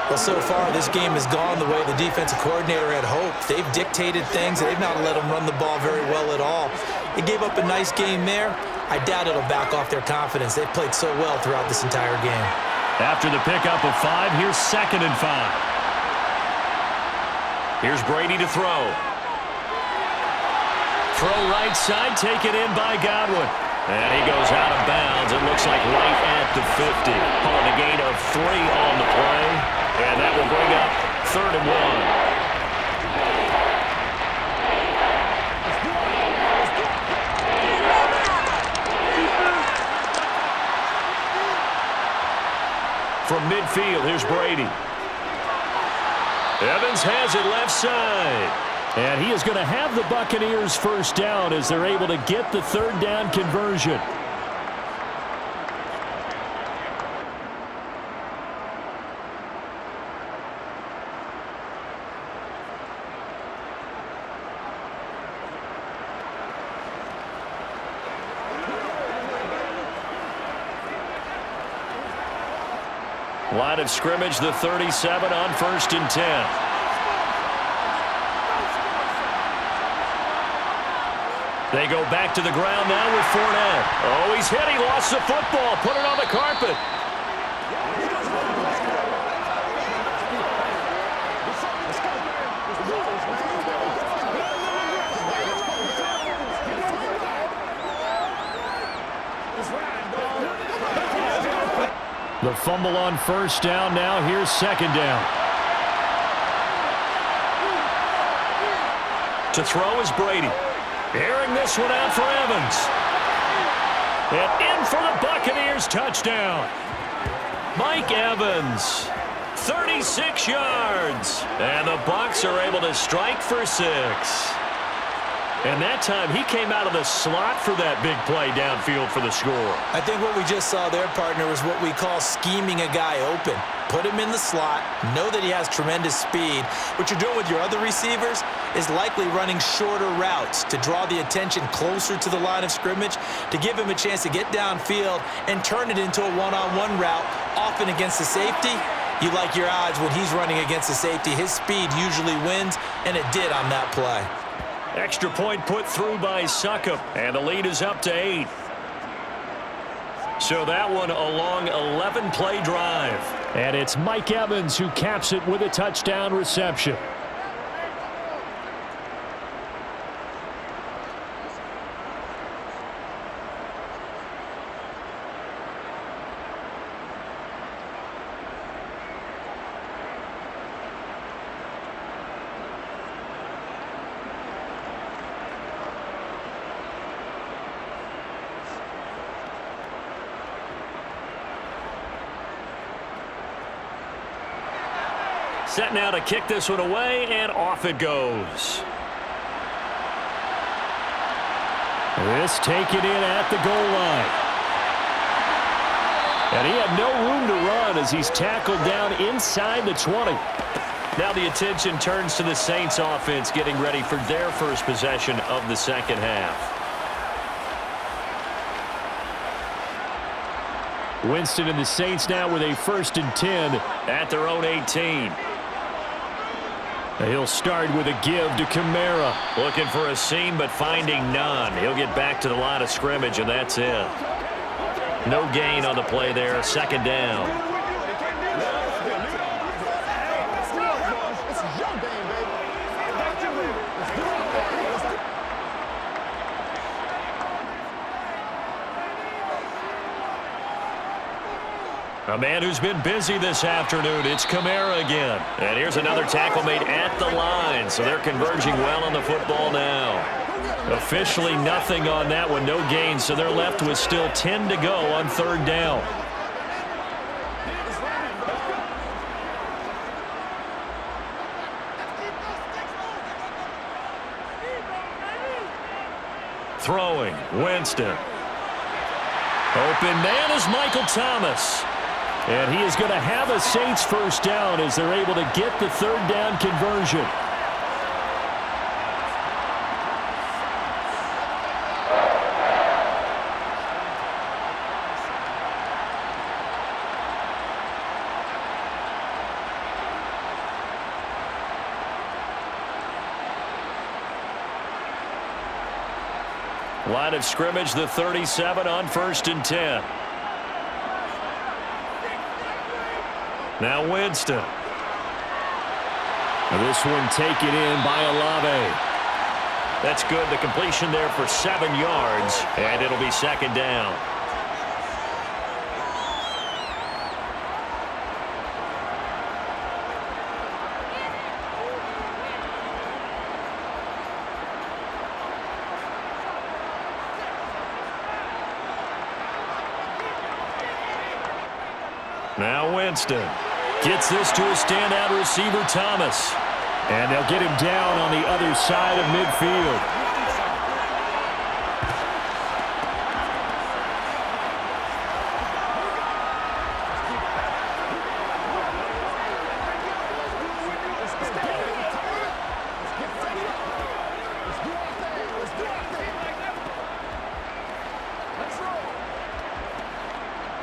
Well, so far, this game has gone the way the defensive coordinator had hoped. They've dictated things, and they've not let them run the ball very well at all. They gave up a nice game there. I doubt it'll back off their confidence. They've played so well throughout this entire game. After the pickup of 5, here's 2nd and 5. Here's Brady to throw. Throw right side, taken in by Godwin. And he goes out of bounds. It looks like right at the 50. Calling a gain of 3 on the play. And that will bring up 3rd and 1. From midfield, here's Brady. Evans has it left side. And he is going to have the Buccaneers first down as they're able to get the 3rd down conversion. Line of scrimmage, the 37 on 1st and 10. They go back to the ground now with Fournette. Oh, he's hit. He lost the football. Put it on the carpet. The fumble on 1st down. Now here's 2nd down. To throw is Brady. Airing this one out for Evans. And in for the Buccaneers touchdown. Mike Evans, 36 yards. And the Bucs are able to strike for 6. And that time he came out of the slot for that big play downfield for the score. I think what we just saw there, partner, was what we call scheming a guy open. Put him in the slot, know that he has tremendous speed. What you're doing with your other receivers is likely running shorter routes to draw the attention closer to the line of scrimmage, to give him a chance to get downfield and turn it into a one-on-one route, often against the safety. You like your odds when he's running against the safety. His speed usually wins, and it did on that play. Extra point put through by Succop, and the lead is up to 8. So that one a long 11-play drive. And it's Mike Evans who caps it with a touchdown reception. Set now to kick this one away, and off it goes. This taken in at the goal line. And he had no room to run as he's tackled down inside the 20. Now the attention turns to the Saints offense getting ready for their first possession of the 2nd half. Winston and the Saints now with a 1st and 10 at their own 18. He'll start with a give to Kamara. Looking for a seam, but finding none. He'll get back to the line of scrimmage, and that's it. No gain on the play there. 2nd down. A man who's been busy this afternoon, it's Kamara again. And here's another tackle made at the line, so they're converging well on the football now. Officially nothing on that one, no gain, so they're left with still 10 to go on 3rd down. Throwing, Winston. Open man is Michael Thomas. And he is going to have a Saints first down as they're able to get the third down conversion. Line of scrimmage, the 37 on 1st and 10. Now Winston. This one taken in by Olave. That's good. The completion there for 7 yards, and it'll be second down. Now Winston gets this to a standout receiver, Thomas. And they'll get him down on the other side of midfield.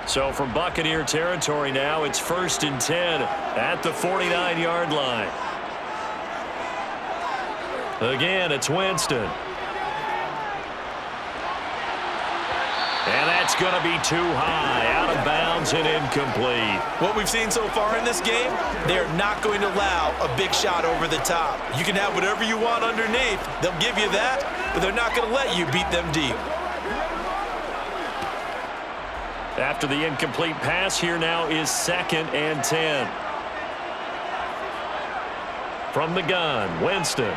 So from Buccaneer territory now, it's 1st and 10 at the 49-yard line. Again, it's Winston. And that's going to be too high, out of bounds and incomplete. What we've seen so far in this game, they're not going to allow a big shot over the top. You can have whatever you want underneath. They'll give you that, but they're not going to let you beat them deep. After the incomplete pass, here now is 2nd and 10. From the gun, Winston.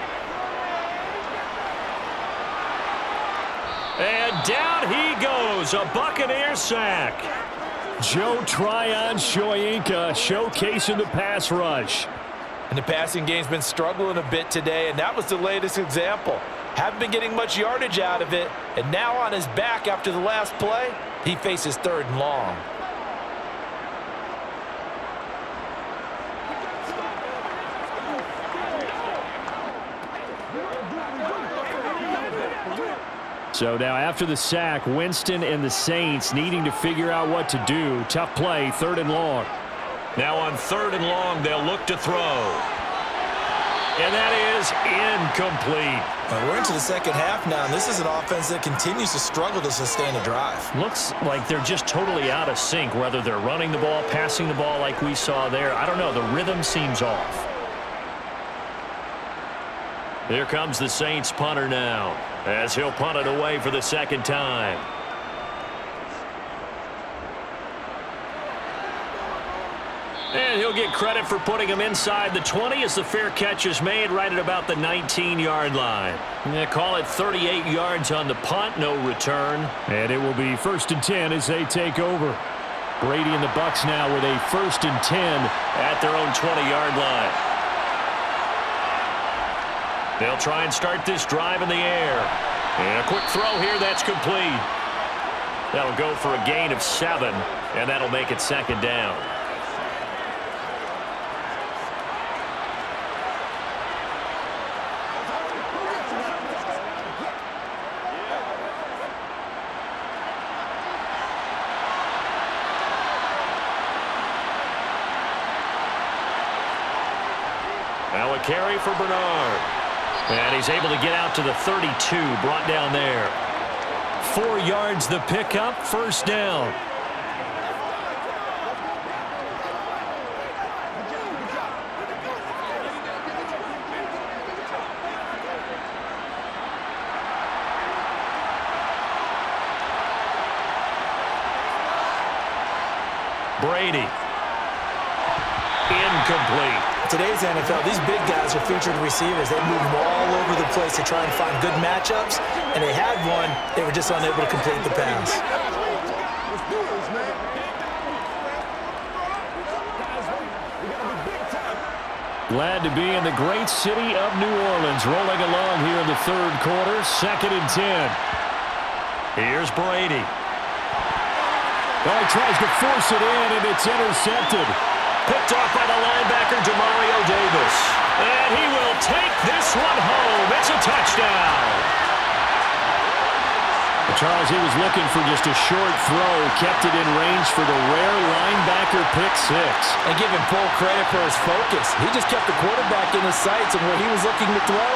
And down he goes, a Buccaneer sack. Joe Tryon-Shoyinka showcasing the pass rush. And the passing game's been struggling a bit today, and that was the latest example. Haven't been getting much yardage out of it, and now on his back after the last play, he faces 3rd and long. So now after the sack, Winston and the Saints needing to figure out what to do. Tough play, 3rd and long. Now on 3rd and long, they'll look to throw. And that is incomplete. We're into the second half now, and this is an offense that continues to struggle to sustain a drive. Looks like they're just totally out of sync, whether they're running the ball, passing the ball like we saw there. I don't know. The rhythm seems off. Here comes the Saints punter now, as he'll punt it away for the 2nd time. And he'll get credit for putting him inside the 20 as the fair catch is made right at about the 19-yard line. They call it 38 yards on the punt, no return. And it will be 1st and 10 as they take over. Brady and the Bucs now with a 1st and 10 at their own 20-yard line. They'll try and start this drive in the air. And a quick throw here, that's complete. That'll go for a gain of 7, and that'll make it 2nd down. Now a carry for Bernard. And he's able to get out to the 32, brought down there. 4 yards the pickup, 1st down. Brady. Incomplete. Today's NFL, these big guys are featured receivers. They move them all over the place to try and find good matchups, and they had one. They were just unable to complete the pass. Glad to be in the great city of New Orleans, rolling along here in the 3rd quarter, 2nd and 10. Here's Brady. Oh, he tries to force it in, and it's intercepted. Picked off by the linebacker, Demario Davis. And he will take this one home. It's a touchdown. Charles, he was looking for just a short throw, kept it in range for the rare linebacker pick six. And give him full credit for his focus. He just kept the quarterback in his sights, and where he was looking to throw,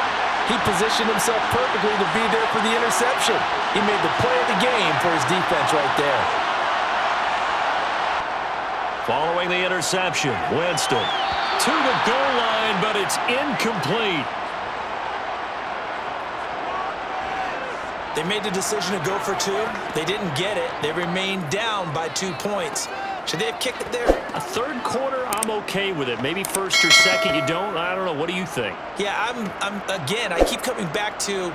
he positioned himself perfectly to be there for the interception. He made the play of the game for his defense right there. Following the interception, Winston to the goal line, but it's incomplete. They made the decision to go for two. They didn't get it. They remained down by 2 points. Should they have kicked it there? A third quarter, I'm okay with it. Maybe first or second, you don't. I don't know. What do you think? Yeah, again, I keep coming back to,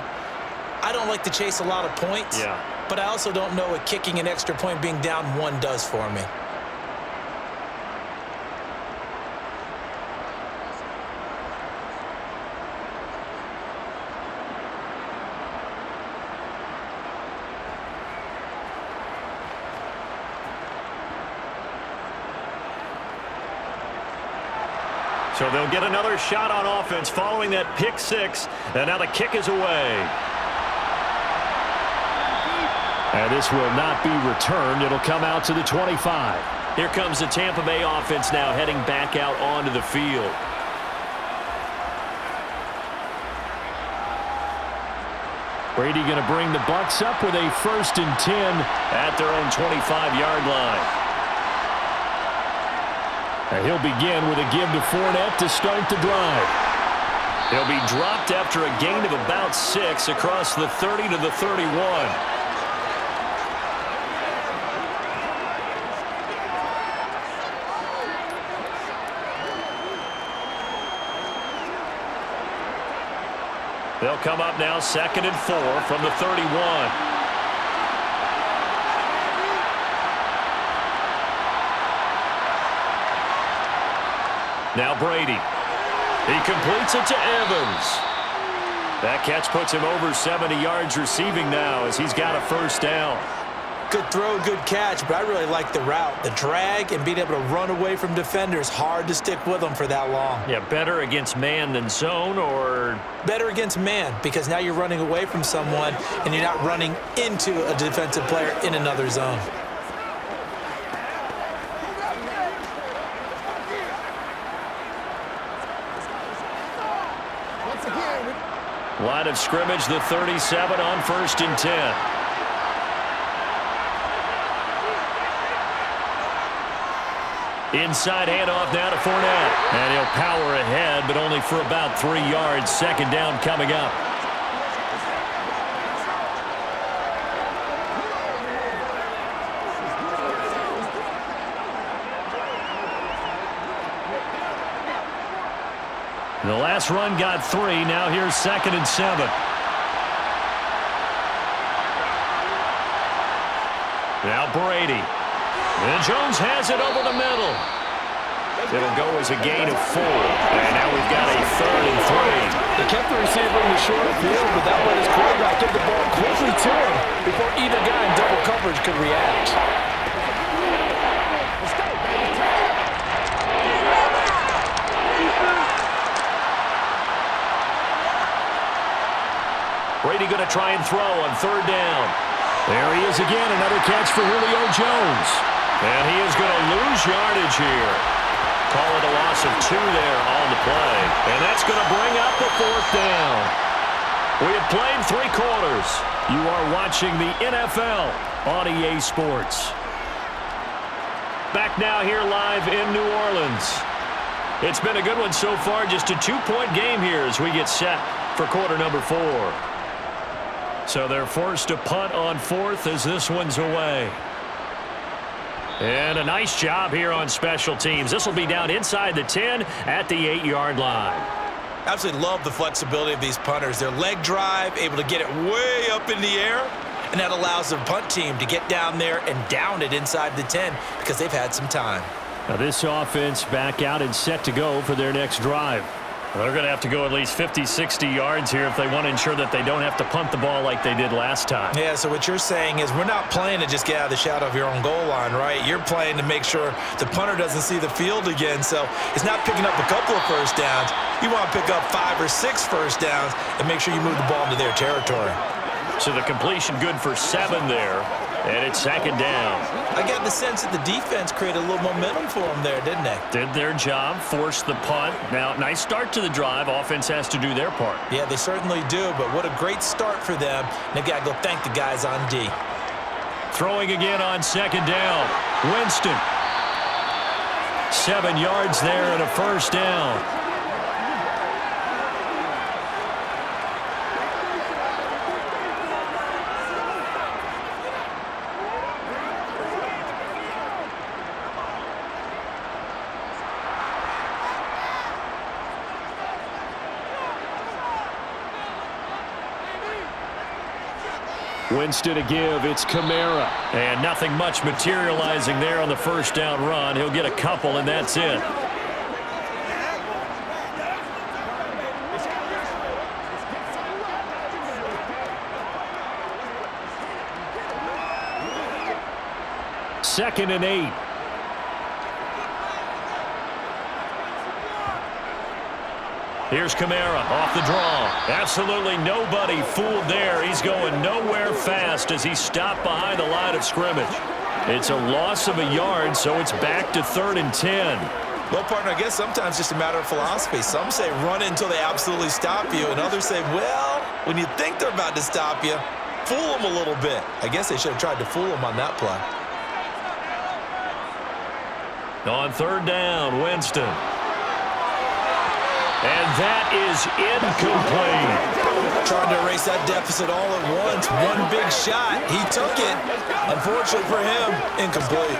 I don't like to chase a lot of points. Yeah. But I also don't know what kicking an extra point being down one does for me. So they'll get another shot on offense following that pick six. And now the kick is away. And this will not be returned. It'll come out to the 25. Here comes the Tampa Bay offense now heading back out onto the field. Brady going to bring the Bucs up with a 1st and 10 at their own 25-yard line. And he'll begin with a give to Fournette to start the drive. He'll be dropped after a gain of about 6 across the 30 to the 31. They'll come up now 2nd and 4 from the 31. Now Brady. He completes it to Evans. That catch puts him over 70 yards receiving now as he's got a 1st down. Good throw, good catch, but I really like the route. The drag and being able to run away from defenders, hard to stick with them for that long. Yeah, better against man than zone, or? Better against man, because now you're running away from someone and you're not running into a defensive player in another zone. Line of scrimmage, the 37 on 1st and 10. Inside handoff now to Fournette. And he'll power ahead, but only for about 3 yards. 2nd down coming up. The last run got 3. Now here's 2nd and 7. Now Brady. And Jones has it over the middle. It'll go as a gain of 4. And now we've got a 3rd and 3. They kept the receiver in the short field, but that let his quarterback get the ball quickly to him before either guy in double coverage could react. Brady going to try and throw on 3rd down. There he is again, another catch for Julio Jones. And he is going to lose yardage here. Call it a loss of 2 there on the play. And that's going to bring up the 4th down. We have played 3 quarters. You are watching the NFL on EA Sports. Back now here live in New Orleans. It's been a good one so far, just a 2-point game here as we get set for quarter number 4. So they're forced to punt on 4th as this one's away. And a nice job here on special teams. This will be down inside the 10 at the 8-yard line. Absolutely love the flexibility of these punters. Their leg drive, able to get it way up in the air, and that allows the punt team to get down there and down it inside the 10 because they've had some time. Now this offense back out and set to go for their next drive. Well, they're going to have to go at least 50, 60 yards here if they want to ensure that they don't have to punt the ball like they did last time. Yeah, so what you're saying is we're not playing to just get out of the shadow of your own goal line, right? You're playing to make sure the punter doesn't see the field again. So it's not picking up a couple of first downs. You want to pick up 5 or 6 first downs and make sure you move the ball into their territory. So the completion good for 7 there, and it's 2nd down. I got the sense that the defense created a little momentum for them there, didn't they? Did their job, forced the punt. Now, nice start to the drive. Offense has to do their part. Yeah, they certainly do, but what a great start for them. And they got to go thank the guys on D. Throwing again on 2nd down. Winston. 7 yards there and a first down. Winston to give. It's Kamara. And nothing much materializing there on the first down run. He'll get a couple, and that's it. Second and 8. Here's Kamara off the draw. Absolutely nobody fooled there. He's going nowhere fast as he stopped behind the line of scrimmage. It's a loss of a yard, so it's back to 3rd and 10. Well, partner, I guess sometimes it's just a matter of philosophy. Some say run until they absolutely stop you, and others say, well, when you think they're about to stop you, fool them a little bit. I guess they should have tried to fool them on that play. On 3rd down, Winston. And that is incomplete. Trying to erase that deficit all at once. One big shot. He took it. Unfortunately for him, incomplete.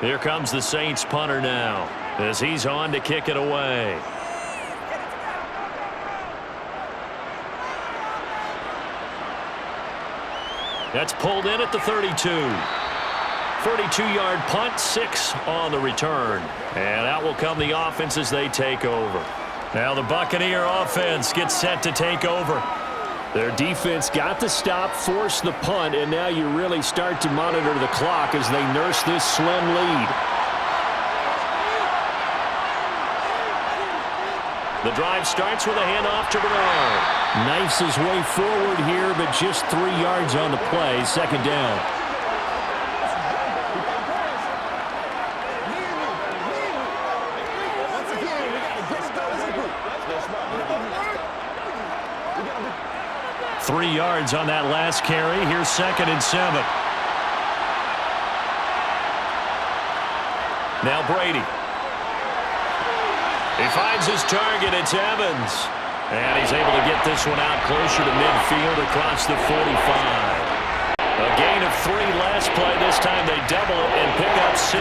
Here comes the Saints punter now as he's on to kick it away. That's pulled in at the 32. 32-yard punt, 6 on the return. And out will come the offense as they take over. Now the Buccaneer offense gets set to take over. Their defense got the stop, forced the punt, and now you really start to monitor the clock as they nurse this slim lead. The drive starts with a handoff to Bernard. Knifes his way forward here, but just 3 yards on the play. 2nd down. Three yards on that last carry. Here's 2nd and 7. Now Brady. He finds his target. It's Evans. And he's able to get this one out closer to midfield across the 45. A gain of 3 last play. This time they double it and pick up 6.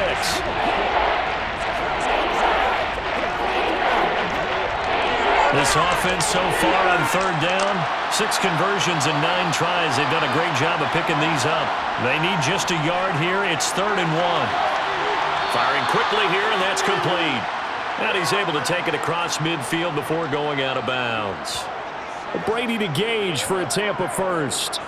This offense so far on 3rd down, 6 conversions and 9 tries. They've done a great job of picking these up. They need just a yard here. It's 3rd and 1. Firing quickly here, and that's complete. And he's able to take it across midfield before going out of bounds. Brady to Gage for a Tampa first.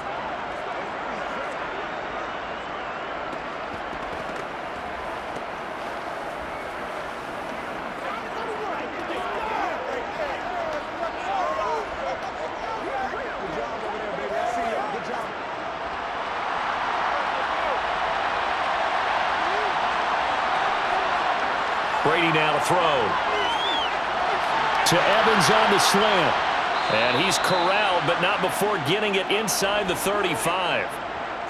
Brady now to throw. To Evans on the slant. And he's corralled, but not before getting it inside the 35.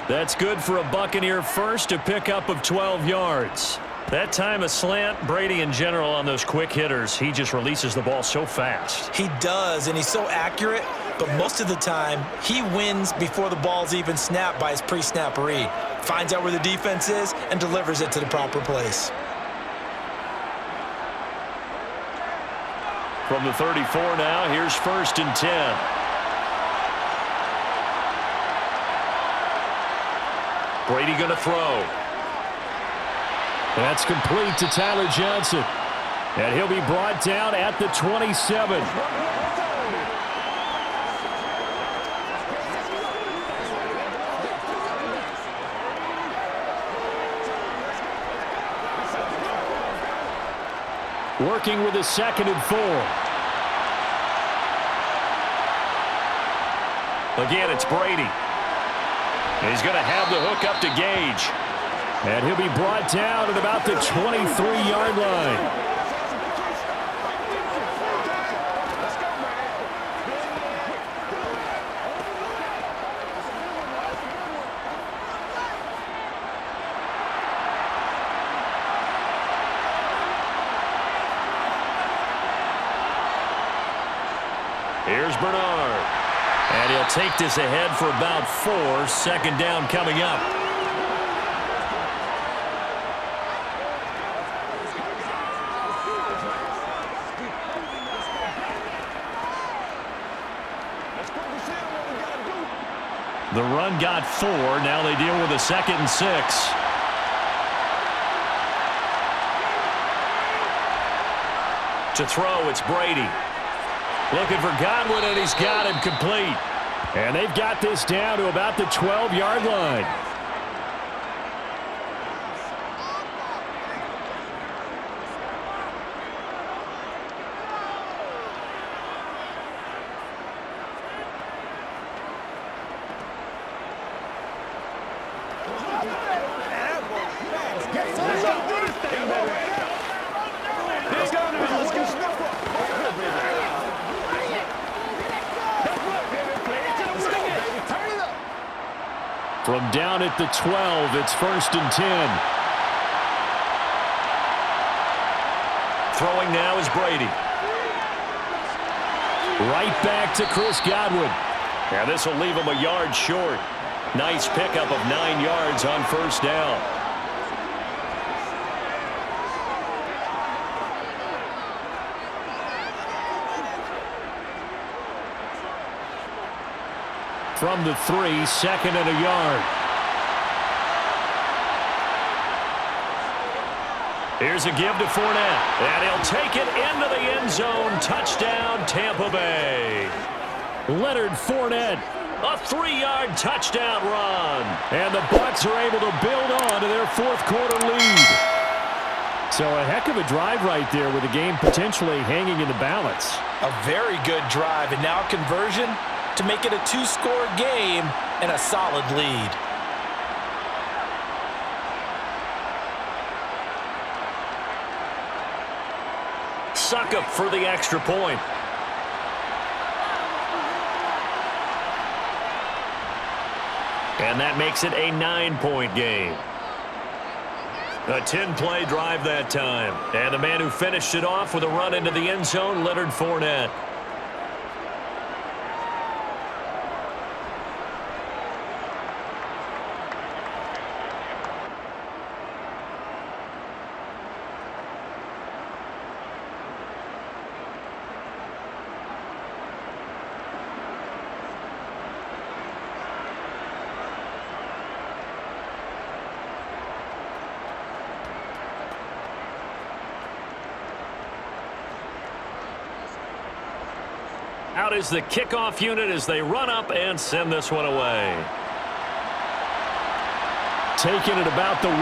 That's good for a Buccaneer first, a pickup of 12 yards. That time a slant, Brady in general on those quick hitters, he just releases the ball so fast. He does, and he's so accurate, but most of the time he wins before the ball's even snapped by his pre-snap read. Finds out where the defense is and delivers it to the proper place. From the 34 now, here's 1st and 10. Brady going to throw. That's complete to Tyler Johnson. And he'll be brought down at the 27. Working with a 2nd and 4. Again, it's Brady. He's going to have the hook up to Gage. And he'll be brought down at about the 23-yard line. Here's Bernard. And he'll take this ahead for about 4. 2nd down coming up. The run got 4. Now they deal with a 2nd and 6. To throw, it's Brady. Looking for Godwin, and he's got him complete. And they've got this down to about the 12-yard line. From down at the 12, it's 1st and 10. Throwing now is Brady. Right back to Chris Godwin. And this will leave him a yard short. Nice pickup of 9 yards on 1st down. From the 3, 2nd and a yard. Here's a give to Fournette, and he'll take it into the end zone. Touchdown, Tampa Bay. Leonard Fournette, a 3-yard touchdown run. And the Bucs are able to build on to their 4th quarter lead. So a heck of a drive right there with the game potentially hanging in the balance. A very good drive, and now conversion to make it a 2-score game and a solid lead. Suckup for the extra point. And that makes it a 9-point game. A 10-play drive that time. And the man who finished it off with a run into the end zone, Leonard Fournette. Out is the kickoff unit as they run up and send this one away. Taking it about the 1.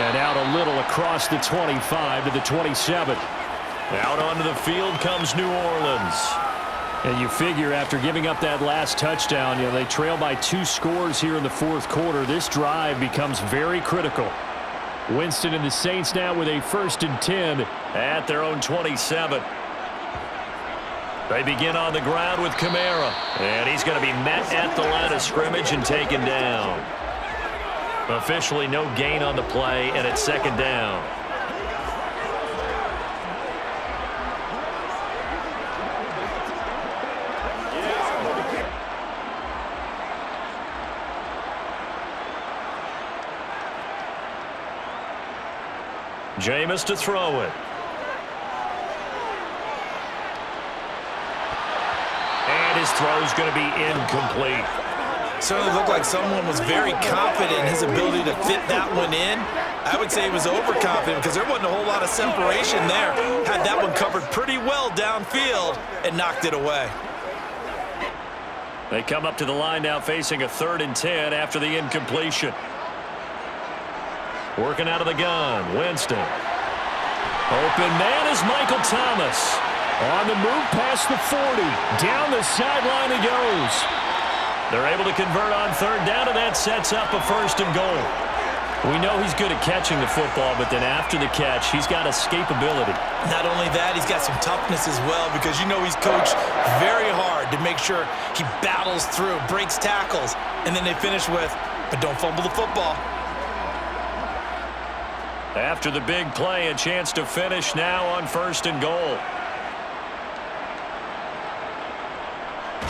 And out a little across the 25 to the 27. Out onto the field comes New Orleans. And you figure after giving up that last touchdown, they trail by 2 scores here in the 4th quarter. This drive becomes very critical. Winston and the Saints now with a 1st and 10 at their own 27. They begin on the ground with Kamara. And he's going to be met at the line of scrimmage and taken down. Officially no gain on the play, and it's 2nd down. Jameis to throw it. And his throw is going to be incomplete. Certainly looked like someone was very confident in his ability to fit that one in. I would say he was overconfident because there wasn't a whole lot of separation there. Had that one covered pretty well downfield and knocked it away. They come up to the line now facing a 3rd and 10 after the incompletion. Working out of the gun, Winston. Open man is Michael Thomas. On the move past the 40. Down the sideline he goes. They're able to convert on 3rd down, and that sets up a 1st and goal. We know he's good at catching the football, but then after the catch, he's got escapability. Not only that, he's got some toughness as well because you know he's coached very hard to make sure he battles through, breaks tackles, and then they finish with, but don't fumble the football. After the big play, a chance to finish now on 1st and goal.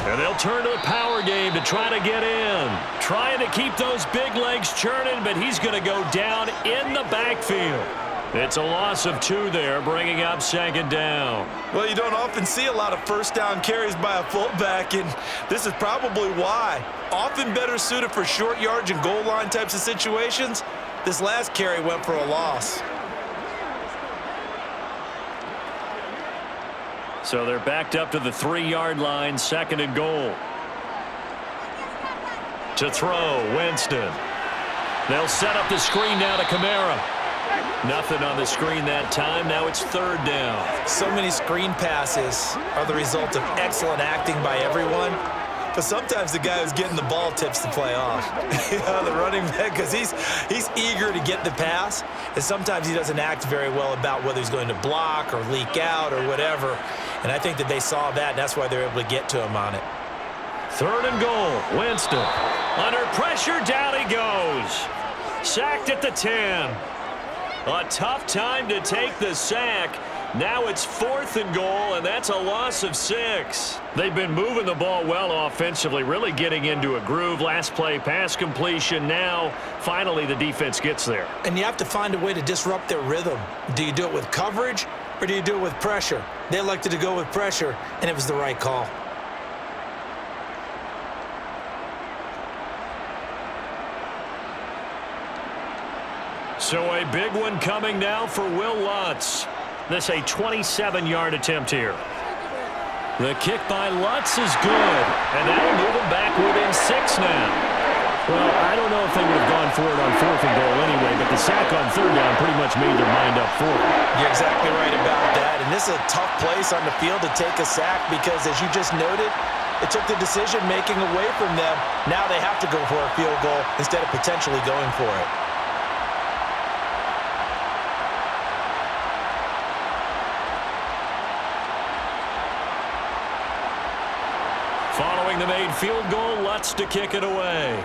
And they'll turn to the power game to try to get in. Trying to keep those big legs churning, but he's going to go down in the backfield. It's a loss of 2 there, bringing up 2nd down. Well, you don't often see a lot of 1st down carries by a fullback, and this is probably why. Often better suited for short yards and goal line types of situations. This last carry went for a loss. So they're backed up to the 3-yard line, 2nd and goal. To throw, Winston. They'll set up the screen now to Kamara. Nothing on the screen that time. Now it's 3rd down. So many screen passes are the result of excellent acting by everyone. But sometimes the guy who's getting the ball tips the play off. You know, the running back, because he's eager to get the pass, and sometimes he doesn't act very well about whether he's going to block or leak out or whatever. And I think that they saw that, and that's why they're able to get to him on it. 3rd and goal. Winston. Under pressure, down he goes. Sacked at the 10. A tough time to take the sack. Now it's 4th and goal, and that's a loss of 6. They've been moving the ball well offensively, really getting into a groove. Last play, pass completion. Now, finally, the defense gets there. And you have to find a way to disrupt their rhythm. Do you do it with coverage, or do you do it with pressure? They elected to go with pressure, and it was the right call. So a big one coming now for Will Lutz. This a 27-yard attempt here. The kick by Lutz is good, and that'll move him back within 6 now. Well, I don't know if they would have gone for it on 4th and goal anyway, but the sack on 3rd down pretty much made their mind up for it. You're exactly right about that, and this is a tough place on the field to take a sack because, as you just noted, it took the decision-making away from them. Now they have to go for a field goal instead of potentially going for it. Following the made field goal, Lutz to kick it away.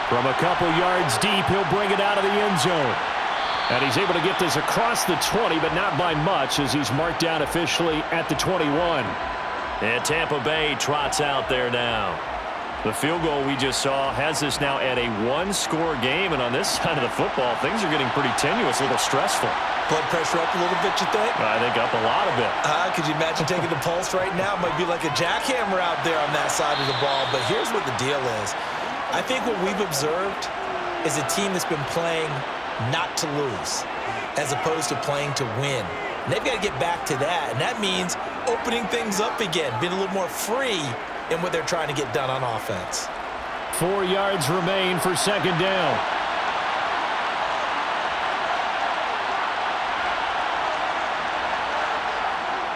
From a couple yards deep, he'll bring it out of the end zone. And he's able to get this across the 20, but not by much, as he's marked down officially at the 21. And Tampa Bay trots out there now. The field goal we just saw has this now at a 1-score game, and on this side of the football, things are getting pretty tenuous, a little stressful. Blood pressure up a little bit, you think? I think up a lot of it. Could you imagine taking the pulse right now? It might be like a jackhammer out there on that side of the ball, but here's what the deal is. I think what we've observed is a team that's been playing not to lose as opposed to playing to win. And they've got to get back to that, and that means opening things up again, being a little more free in what they're trying to get done on offense. 4 yards remain for 2nd down.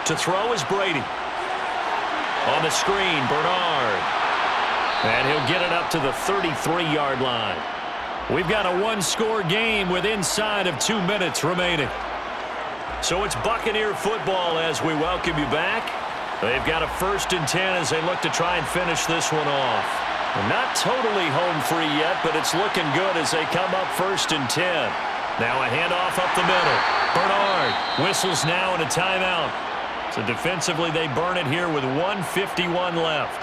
To throw is Brady. On the screen, Bernard. And he'll get it up to the 33-yard line. We've got a 1-score game with inside of 2 minutes remaining. So it's Buccaneer football as we welcome you back. They've got a 1st and 10 as they look to try and finish this one off. They're not totally home free yet, but it's looking good as they come up 1st and 10. Now a handoff up the middle. Bernard whistles now and a timeout. So defensively, they burn it here with 1:51 left.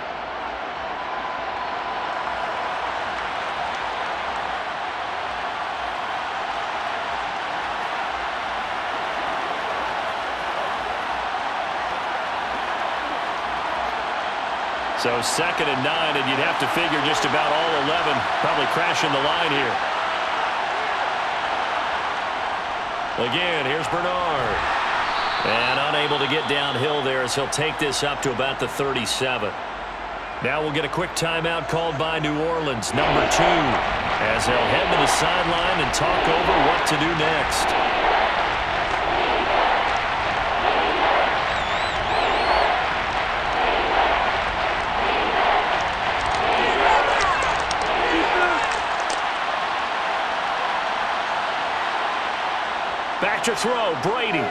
So 2nd and 9, and you'd have to figure just about all 11 probably crashing the line here. Again, here's Bernard. And unable to get downhill there as he'll take this up to about the 37. Now we'll get a quick timeout called by New Orleans, number 2, as they'll head to the sideline and talk over what to do next. Back to throw, Brady.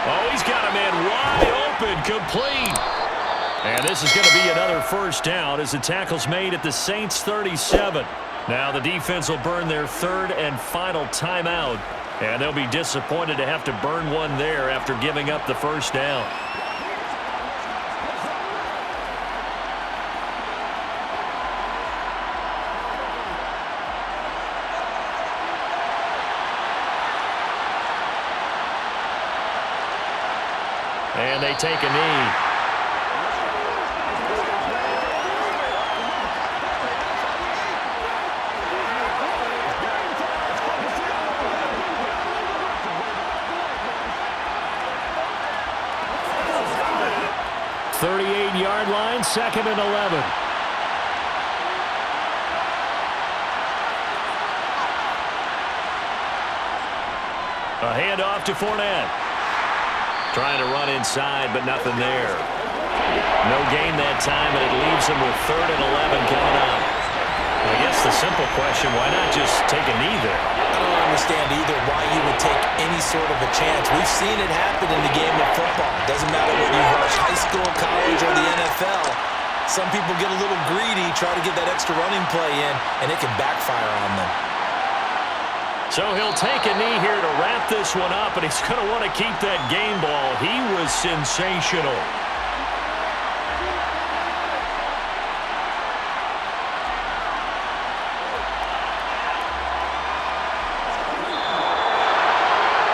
Oh, he's got a man wide open, complete. And this is going to be another first down as the tackle's made at the Saints' 37. Now the defense will burn their 3rd and final timeout, and they'll be disappointed to have to burn one there after giving up the first down. And they take a knee. .38-yard line, 2nd and 11. A handoff to Fournette. Trying to run inside, but nothing there. No gain that time, and it leaves them with 3rd and 11 coming up. I guess the simple question, why not just take a knee there? I don't understand either why you would take any sort of a chance. We've seen it happen in the game of football. Doesn't matter whether you watch high school, college, or the NFL. Some people get a little greedy, try to get that extra running play in, and it can backfire on them. So he'll take a knee here to wrap this one up, and he's going to want to keep that game ball. He was sensational.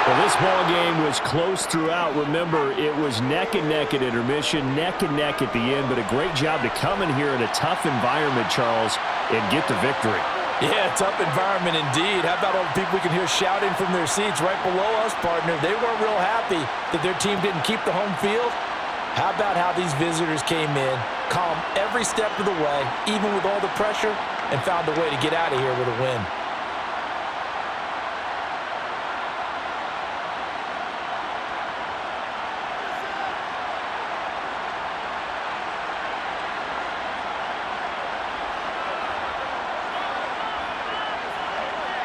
Well, this ball game was close throughout. Remember, it was neck and neck at intermission, neck and neck at the end, but a great job to come in here in a tough environment, Charles, and get the victory. Yeah, tough environment indeed. How about all the people we can hear shouting from their seats right below us, partner? They weren't real happy that their team didn't keep the home field. How about how these visitors came in, calm every step of the way, even with all the pressure, and found a way to get out of here with a win?